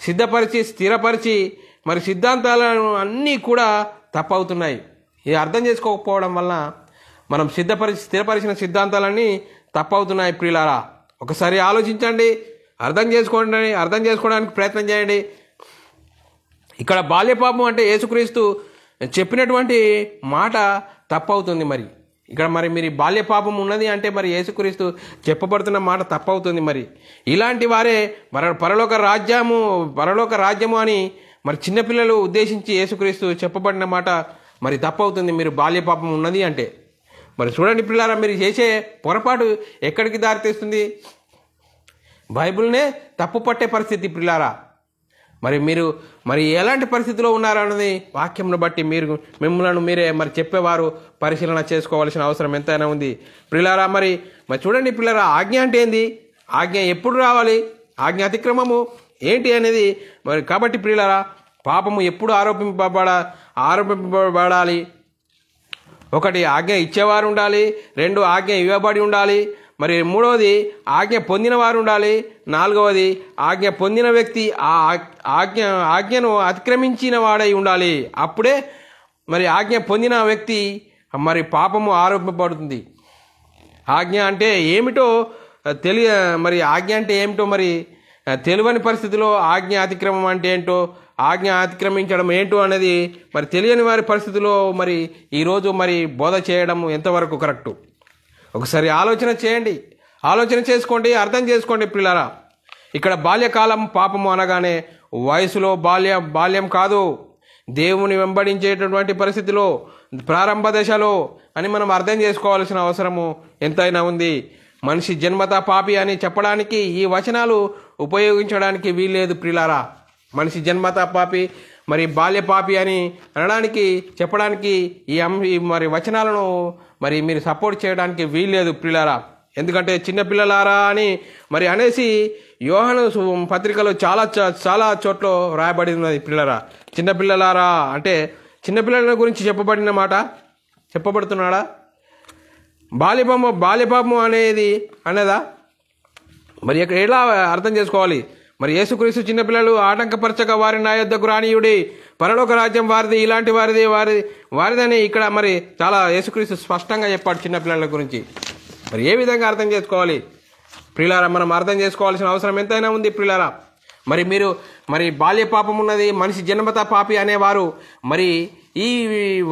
A: సిద్ధపరిచి స్థిరపరిచి మరి సిద్ధాంతాలను అన్నీ కూడా తప్పవుతున్నాయి. ఇది అర్థం చేసుకోకపోవడం వల్ల మనం స్థిరపరిచిన సిద్ధాంతాలన్నీ తప్పవుతున్నాయి ప్రియులారా. ఒకసారి ఆలోచించండి, అర్థం చేసుకోవడానికి ప్రయత్నం చేయండి. ఇక్కడ బాల్యపాపం అంటే యేసుక్రీస్తు చెప్పినటువంటి మాట తప్పవుతుంది. మరి ఇక్కడ మీరు బాల్యపాపం ఉన్నది అంటే మరి యేసుక్రీస్తు చెప్పబడుతున్న మాట తప్పవుతుంది. మరి ఇలాంటి వారే పరలోక రాజ్యము అని మరి చిన్నపిల్లలు ఉద్దేశించి యేసుక్రీస్తు చెప్పబడిన మాట మరి తప్పవుతుంది. మీరు బాల్యపాపం ఉన్నది అంటే మరి చూడండి పిల్లారా, మీరు చేసే పొరపాటు ఎక్కడికి దారితీస్తుంది? బైబిల్నే తప్పు పట్టే పరిస్థితి పిల్లారా. మీరు ఎలాంటి పరిస్థితిలో ఉన్నారన్నది వాక్యంను బట్టి మిమ్మల్ని మీరే మరి చెప్పేవారు పరిశీలన చేసుకోవాల్సిన అవసరం ఎంతైనా ఉంది పిల్లారా. మరి చూడండి పిల్లారా, ఆజ్ఞ అంటే ఏంది? ఆజ్ఞ ఎప్పుడు రావాలి? ఆజ్ఞ అతిక్రమము ఏంటి అనేది మరి కాబట్టి పిల్లారా, పాపము ఎప్పుడు ఆరోపింపబడాలి? ఒకటి, ఆజ్ఞ ఇచ్చేవారు ఉండాలి. 2, ఆజ్ఞ ఇవ్వబడి ఉండాలి. మరి 3వది, ఆజ్ఞ పొందిన వారు ఉండాలి. 4వది, ఆజ్ఞ పొందిన వ్యక్తి ఆజ్ఞను అతిక్రమించిన వాడై ఉండాలి. అప్పుడే మరి ఆజ్ఞ పొందిన వ్యక్తి మరి పాపము ఆరోపింపబడుతుంది. ఆజ్ఞ అంటే ఏమిటో ఆజ్ఞ అంటే ఏమిటో తెలియని పరిస్థితిలో ఆజ్ఞ అతిక్రమం అంటే ఏంటో, ఆజ్ఞ అతిక్రమించడం ఏంటో అనేది మరి తెలియని వారి పరిస్థితిలో ఈరోజు బోధ చేయడం ఎంతవరకు కరెక్టు? ఒకసారి ఆలోచన చేసుకోండి, అర్థం చేసుకోండి పిల్లారా. ఇక్కడ బాల్యకాలం పాపము అనగానే వయసులో బాల్యం కాదు, దేవుని వెంబడించేటటువంటి పరిస్థితిలో ప్రారంభ దశలో అని మనం అర్థం చేసుకోవాల్సిన అవసరము ఎంతైనా ఉంది. మనిషి జన్మత పాపి అని చెప్పడానికి ఈ వచనాలు ఉపయోగించడానికి వీల్లేదు ప్రియులారా. మనిషి జన్మత పాపి బాల్య పాపి అని చెప్పడానికి ఈ వచనాలను మీరు సపోర్ట్ చేయడానికి వీల్లేదు ప్రియులారా. ఎందుకంటే చిన్నపిల్లలారా అని అనేసి యోహాను పత్రికలో చాలా చోట్ల రాయబడి ఉన్నది పిల్లరా. చిన్నపిల్లలారా అంటే చిన్నపిల్లల గురించి చెప్పబడుతున్నాడా? బాల్యపాపము అనేదా ఇక్కడ ఎలా అర్థం చేసుకోవాలి? యేసుక్రీస్తు చిన్నపిల్లలు ఆటంకపరచక వారి నా యొద్దకు రానీయుడి, పరలోక రాజ్యం వారిది, ఇలాంటి వారిదని ఇక్కడ చాలా యేసుక్రీస్తు స్పష్టంగా చెప్పాడు చిన్నపిల్లల గురించి. ఏ విధంగా అర్థం చేసుకోవాలి ప్రియులారా? మనం అర్థం చేసుకోవాల్సిన అవసరం ఎంతైనా ఉంది ప్రియులారా. మీరు బాల్య పాపం ఉన్నది, మనిషి జన్మత పాపి అనేవారు ఈ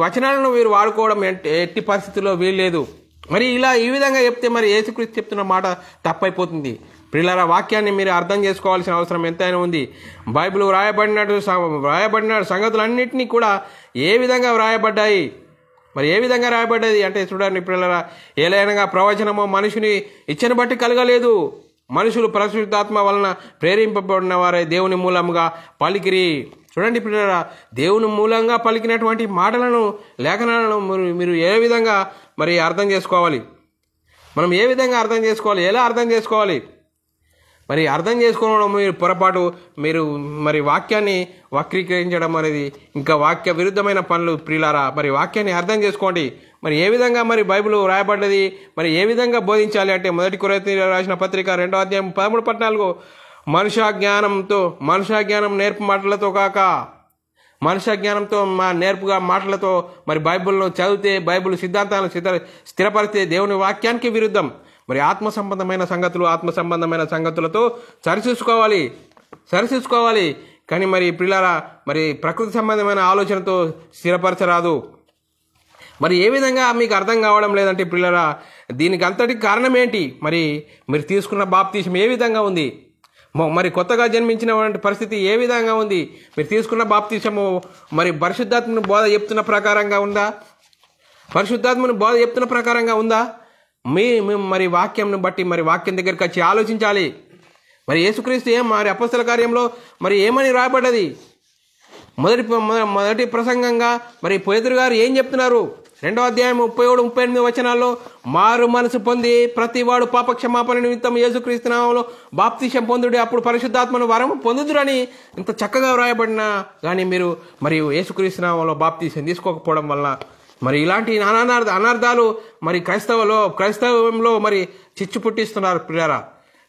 A: వచనాలను వీరు వాడుకోవడం ఎట్టి పరిస్థితుల్లో వీల్లేదు. ఈ విధంగా చెప్తే యేసుక్రీస్తు చెప్తున్న మాట తప్పైపోతుంది ప్రియులారా. వాక్యాన్ని మీరు అర్థం చేసుకోవాల్సిన అవసరం ఎంతైనా ఉంది. బైబిల్ వ్రాయబడిన సంగతులన్నింటినీ కూడా ఏ విధంగా వ్రాయబడ్డాయి, ఏ విధంగా రాయబడ్డది అంటే చూడండి పిల్లరా, ఏలైనగా ప్రవచనము మనుషుని ఇచ్చని బట్టి కలగలేదు, మనుషులు పరిశుద్ధాత్మ వలన ప్రేరేపింపబడిన వారే దేవుని మూలముగా పలికిరి. చూడండి పిల్లరా, దేవుని మూలంగా పలికినటువంటి మాటలను, లేఖనాలను మీరు ఏ విధంగా మరి అర్థం చేసుకోవాలి? మనం ఏ విధంగా అర్థం చేసుకోవాలి? ఎలా అర్థం చేసుకోవాలి? మరి అర్థం చేసుకోవడం మీరు పొరపాటు, మీరు మరి వాక్యాన్ని వక్రీకరించడం అనేది ఇంకా వాక్య విరుద్ధమైన పనులు ప్రియులారా. మరి వాక్యాన్ని అర్థం చేసుకోండి. మరి ఏ విధంగా మరి బైబిల్ రాయబడ్డది, మరి ఏ విధంగా బోధించాలి అంటే 1 కొరింథీయులకు రాసిన పత్రిక 2వ అధ్యాయం 13-14 మనుష్య జ్ఞానం నేర్పు మాటలతో కాక, మనుష్య జ్ఞానంతో నేర్పుగా మాటలతో మరి బైబిల్ను చదివితే, బైబిల్ సిద్ధాంతాలను స్థిరపరిస్తే దేవుని వాక్యానికి విరుద్ధం. మరి ఆత్మ సంబంధమైన సంగతులతో సరిచూసుకోవాలి. కానీ మరి ప్రియులారా, మరి ప్రకృతి సంబంధమైన ఆలోచనతో స్థిరపరచరాదు. మరి ఏ విధంగా మీకు అర్థం కావడం లేదంటే ప్రియులారా, దీనికి అంతటికి కారణం ఏంటి? మరి మీరు తీసుకున్న బాప్తీసం ఏ విధంగా ఉంది? మరి కొత్తగా జన్మించిన పరిస్థితి ఏ విధంగా ఉంది? మీరు తీసుకున్న బాప్తీసము మరి పరిశుద్ధాత్మని బోధ చెప్తున్న ప్రకారంగా ఉందా? మరి వాక్యంను బట్టి మరి వాక్యం దగ్గరికి వచ్చి ఆలోచించాలి. మరి యేసుక్రీస్తు మరి అపొస్తల కార్యంలో మరి ఏమని రాయబడ్డది? మొదటి ప్రసంగంగా మరి పేతురు గారు ఏం చెప్తున్నారు? 2వ అధ్యాయం 37-38 వచనాల్లో, మారు మనసు పొంది ప్రతివాడు పాపక్షమాపణ నిమిత్తం యేసుక్రీస్తు నామములో బాప్తిసం పొందుడి, అప్పుడు పరిశుద్ధాత్మను వరం పొందుదురని ఇంత చక్కగా వ్రాయబడినా కానీ మీరు మరి యేసుక్రీస్తు నామములో బాప్తిసం తీసుకోకపోవడం వల్ల మరి ఇలాంటి అనార్థాలు మరి క్రైస్తవంలో మరి చిచ్చు పుట్టిస్తున్నారు ప్రియారా.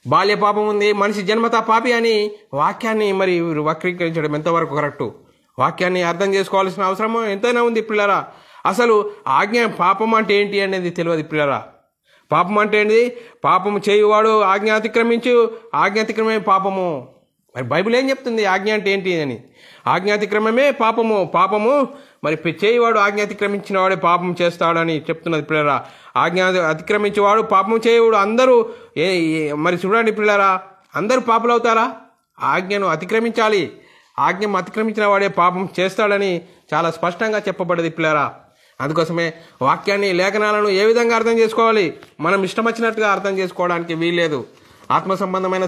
A: బాల్య పాపం ఉంది, మనిషి జన్మతా పాపి అని వాక్యాన్ని మరి వక్రీకరించడం ఎంతవరకు కరెక్టు? వాక్యాన్ని అర్థం చేసుకోవాల్సిన అవసరం ఎంతైనా ఉంది పిల్లరా. అసలు పాపం అంటే ఏంటి అనేది తెలియదు పిల్లరా. పాపం అంటే ఏంటి? పాపము చేయువాడు ఆజ్ఞ అతిక్రమే పాపము. మరి బైబిల్ ఏం చెప్తుంది ఆజ్ఞ అంటే ఏంటి అని? ఆజ్ఞాతిక్రమమే పాపము మరి చేయువాడు ఆజ్ఞ అతిక్రమించిన వాడే పాపం చేస్తాడని చెప్తున్నది పిల్లరా. ఆజ్ఞ అతిక్రమించేవాడు పాపం చేయవాడు అందరూ మరి చూడండి పిల్లరా, అందరూ పాపులు అవుతారా? ఆజ్ఞను అతిక్రమించాలి. ఆజ్ఞ అతిక్రమించిన వాడే పాపం చేస్తాడని చాలా స్పష్టంగా చెప్పబడ్డది పిల్లరా. అందుకోసమే వాక్యాన్ని, లేఖనాలను ఏ విధంగా అర్థం చేసుకోవాలి? మనం ఇష్టం వచ్చినట్టుగా అర్థం చేసుకోవడానికి వీల్లేదు. ఆత్మ సంబంధమైన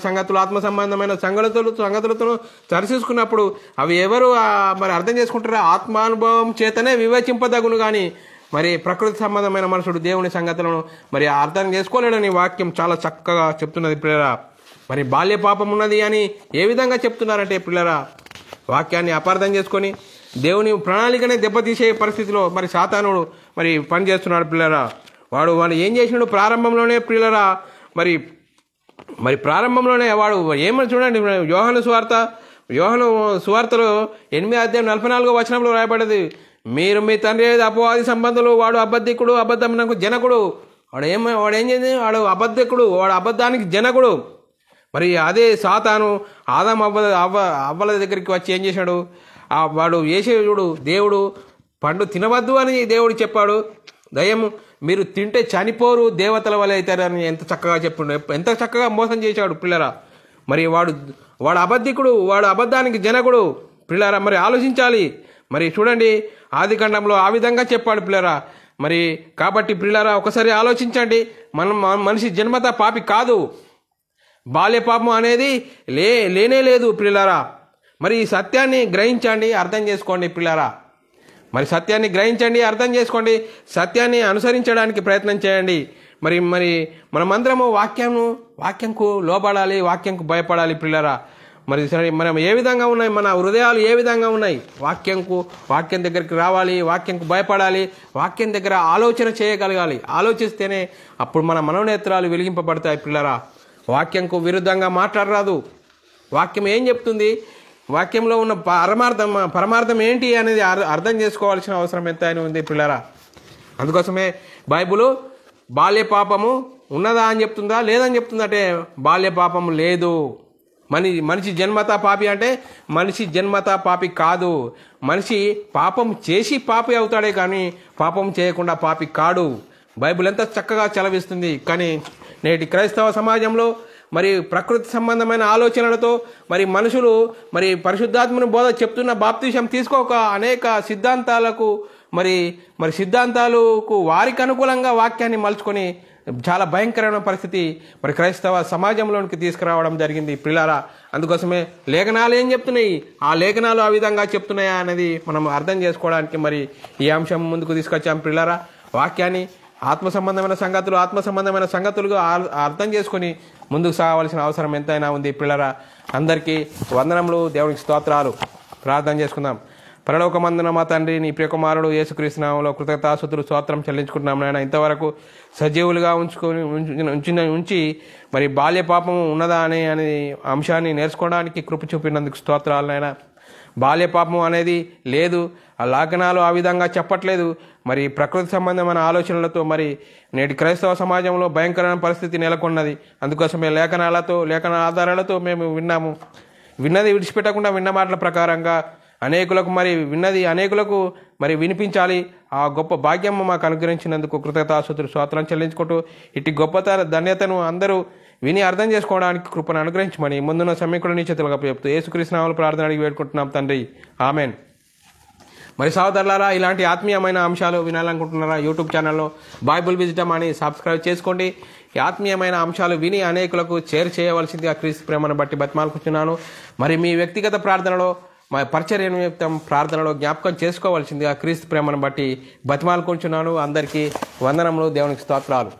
A: సంగతులతో చర్చించుకున్నప్పుడు అవి ఎవరు మరి అర్థం చేసుకుంటారో ఆత్మానుభవం చేతనే వివేచింపదగును. కానీ మరి ప్రకృతి సంబంధమైన మనుషుడు దేవుని సంగతులను మరి అర్థం చేసుకోలేడని వాక్యం చాలా చక్కగా చెప్తున్నది పిల్లరా. మరి బాల్య పాపం ఉన్నది అని ఏ విధంగా చెప్తున్నారంటే పిల్లరా, వాక్యాన్ని అపార్థం చేసుకొని దేవుని ప్రణాళికనే దెబ్బతీసే పరిస్థితిలో మరి సాతానుడు మరి పనిచేస్తున్నాడు పిల్లరా. వాడు ఏం చేసినాడు? ప్రారంభంలోనే పిల్లరా, మరి ప్రారంభంలోనే వాడు ఏమని చూడండి, యోహాను సువార్తలో 8వ అధ్యాయం 44వ వచనంలో రాయబడ్డది, మీరు మీ తండ్రి అపవాది సంబంధులు, వాడు అబద్ధికుడు, అబద్ధమునకు జనకుడు. వాడు ఏం చేసింది? వాడు అబద్ధికుడు, వాడు అబద్ధానికి జనకుడు. మరి అదే సాతాను ఆదాం అవ్వల దగ్గరికి వచ్చి ఏం చేశాడు? వాడు చేసేవాడు, దేవుడు పండు తినవద్దు అని దేవుడు చెప్పాడు. దయ్యము మీరు తింటే చనిపోరు, దేవతల వల్ల అవుతారని ఎంత చక్కగా చెప్పిండు, ఎంత చక్కగా మోసం చేశాడు పిల్లరా. మరి వాడు అబద్ధికుడు, వాడు అబద్ధానికి జనకుడు పిల్లరా. మరి ఆలోచించాలి. మరి చూడండి, ఆదికాండంలో ఆ విధంగా చెప్పాడు పిల్లరా. మరి కాబట్టి పిల్లరా, ఒకసారి ఆలోచించండి. మనిషి జన్మత పాపి కాదు. బాల్య పాపం అనేది లేనే లేదు పిల్లరా. మరి ఈ సత్యాన్ని గ్రహించండి, అర్థం చేసుకోండి పిల్లరా. మరి సత్యాన్ని గ్రహించండి, అర్థం చేసుకోండి, సత్యాన్ని అనుసరించడానికి ప్రయత్నం చేయండి. మరి మనమందరము వాక్యంకు లోబడాలి, వాక్యంకు భయపడాలి పిల్లరా. మరి సరే, మనం ఏ విధంగా ఉన్నాయి, మన హృదయాలు ఏ విధంగా ఉన్నాయి? వాక్యం దగ్గరికి రావాలి, వాక్యంకు భయపడాలి, వాక్యం దగ్గర ఆలోచన చేయగలగాలి. ఆలోచిస్తేనే అప్పుడు మన మనోనేత్రాలు వెలిగింపబడతాయి పిల్లరా. వాక్యంకు విరుద్ధంగా మాట్లాడరాదు. వాక్యం ఏం చెప్తుంది, వాక్యంలో ఉన్న పరమార్థం ఏంటి అనేది అర్థం చేసుకోవాల్సిన అవసరం ఎంతైనా ఉంది పిల్లరా. అందుకోసమే బైబుల్ బాల్య పాపము ఉన్నదా అని చెప్తుందా, లేదని చెప్తుందంటే బాల్య పాపము లేదు. మనిషి జన్మతా పాపి అంటే మనిషి జన్మతా పాపి కాదు. మనిషి పాపం చేసి పాపి అవుతాడే కానీ పాపం చేయకుండా పాపి కాడు. బైబిల్ ఎంత చక్కగా చలవిస్తుంది. కానీ నేటి క్రైస్తవ సమాజంలో మరి ప్రకృతి సంబంధమైన ఆలోచనలతో మరి మనుషులు మరి పరిశుద్ధాత్మని బోధ చెప్తున్న బాప్తిసం తీసుకోక అనేక సిద్ధాంతాలకు మరి సిద్ధాంతాలకు వారికి అనుకూలంగా వాక్యాన్ని మలుచుకొని చాలా భయంకరమైన పరిస్థితి మరి క్రైస్తవ సమాజంలోనికి తీసుకురావడం జరిగింది ప్రియులారా. అందుకోసమే లేఖనాలు ఏం చెప్తున్నాయి, ఆ లేఖనాలు ఆ విధంగా చెప్తున్నాయా అనేది మనం అర్థం చేసుకోవడానికి మరి ఈ అంశం ముందుకు తీసుకొచ్చాం ప్రియులారా. వాక్యాన్ని ఆత్మ సంబంధమైన సంగతులుగా అర్థం చేసుకొని ముందుకు సాగవలసిన అవసరం ఎంతైనా ఉంది ప్రియులారా. అందరికీ వందనములు, దేవునికి స్తోత్రాలు. ప్రార్థన చేసుకుందాం. పరలోకమందున మా తండ్రి, నీ ప్రియకుమారుడు యేసుక్రీస్తు నామములో కృతజ్ఞతాస్తుతులు స్తోత్రం చెల్లించుకుంటున్నాం నాయన. ఇంతవరకు సజీవులుగా ఉంచి మరి బాల్య పాపం ఉన్నదా అనే అంశాన్ని నేర్చుకోవడానికి కృప చూపినందుకు స్తోత్రాలు నాయన. బాల్య పాపం అనేది లేదు, ఆ లేఖనాలు ఆ విధంగా చెప్పట్లేదు. మరి ప్రకృతి సంబంధమైన ఆలోచనలతో మరి నేటి క్రైస్తవ సమాజంలో భయంకరమైన పరిస్థితి నెలకొన్నది. అందుకోసమే లేఖన ఆధారాలతో మేము విన్నది విడిచిపెట్టకుండా విన్న మాటల ప్రకారంగా అనేకులకు మరి వినిపించాలి. ఆ గొప్ప భాగ్యం మాకు అనుగ్రహించినందుకు కృతజ్ఞతాస్తుతులు స్తోత్రం చెల్లించుకుంటూ ఇటు గొప్ప ధన్యతను అందరూ విని అర్థం చేసుకోవడానికి కృపను అనుగ్రహించమని ముందున్న సమీకుడు నీ చేతులుగా చెప్తూ యేసుక్రీస్తు నామములో ప్రార్థన అడిగి వేడుకుంటున్నాం తండ్రి, ఆమెన్. మరి సహోదరులారా, ఇలాంటి ఆత్మీయమైన అంశాలు వినాలనుకుంటున్నారా? యూట్యూబ్ ఛానల్లో బైబుల్ విజిటమ్ అని సబ్స్క్రైబ్ చేసుకోండి. ఈ ఆత్మీయమైన అంశాలు విని అనేకులకు షేర్ చేయవలసిందిగా క్రీస్తు ప్రేమను బట్టి బతిమాలుకుంటున్నాను. మరి మీ వ్యక్తిగత ప్రార్థనలో, మా పరిచర్య నిమిత్తం ప్రార్థనలో జ్ఞాపకం చేసుకోవాల్సిందిగా క్రీస్తు ప్రేమను బట్టి బతిమాలుకుంటున్నాను. అందరికీ వందనములు, దేవునికి స్తోత్రాలు.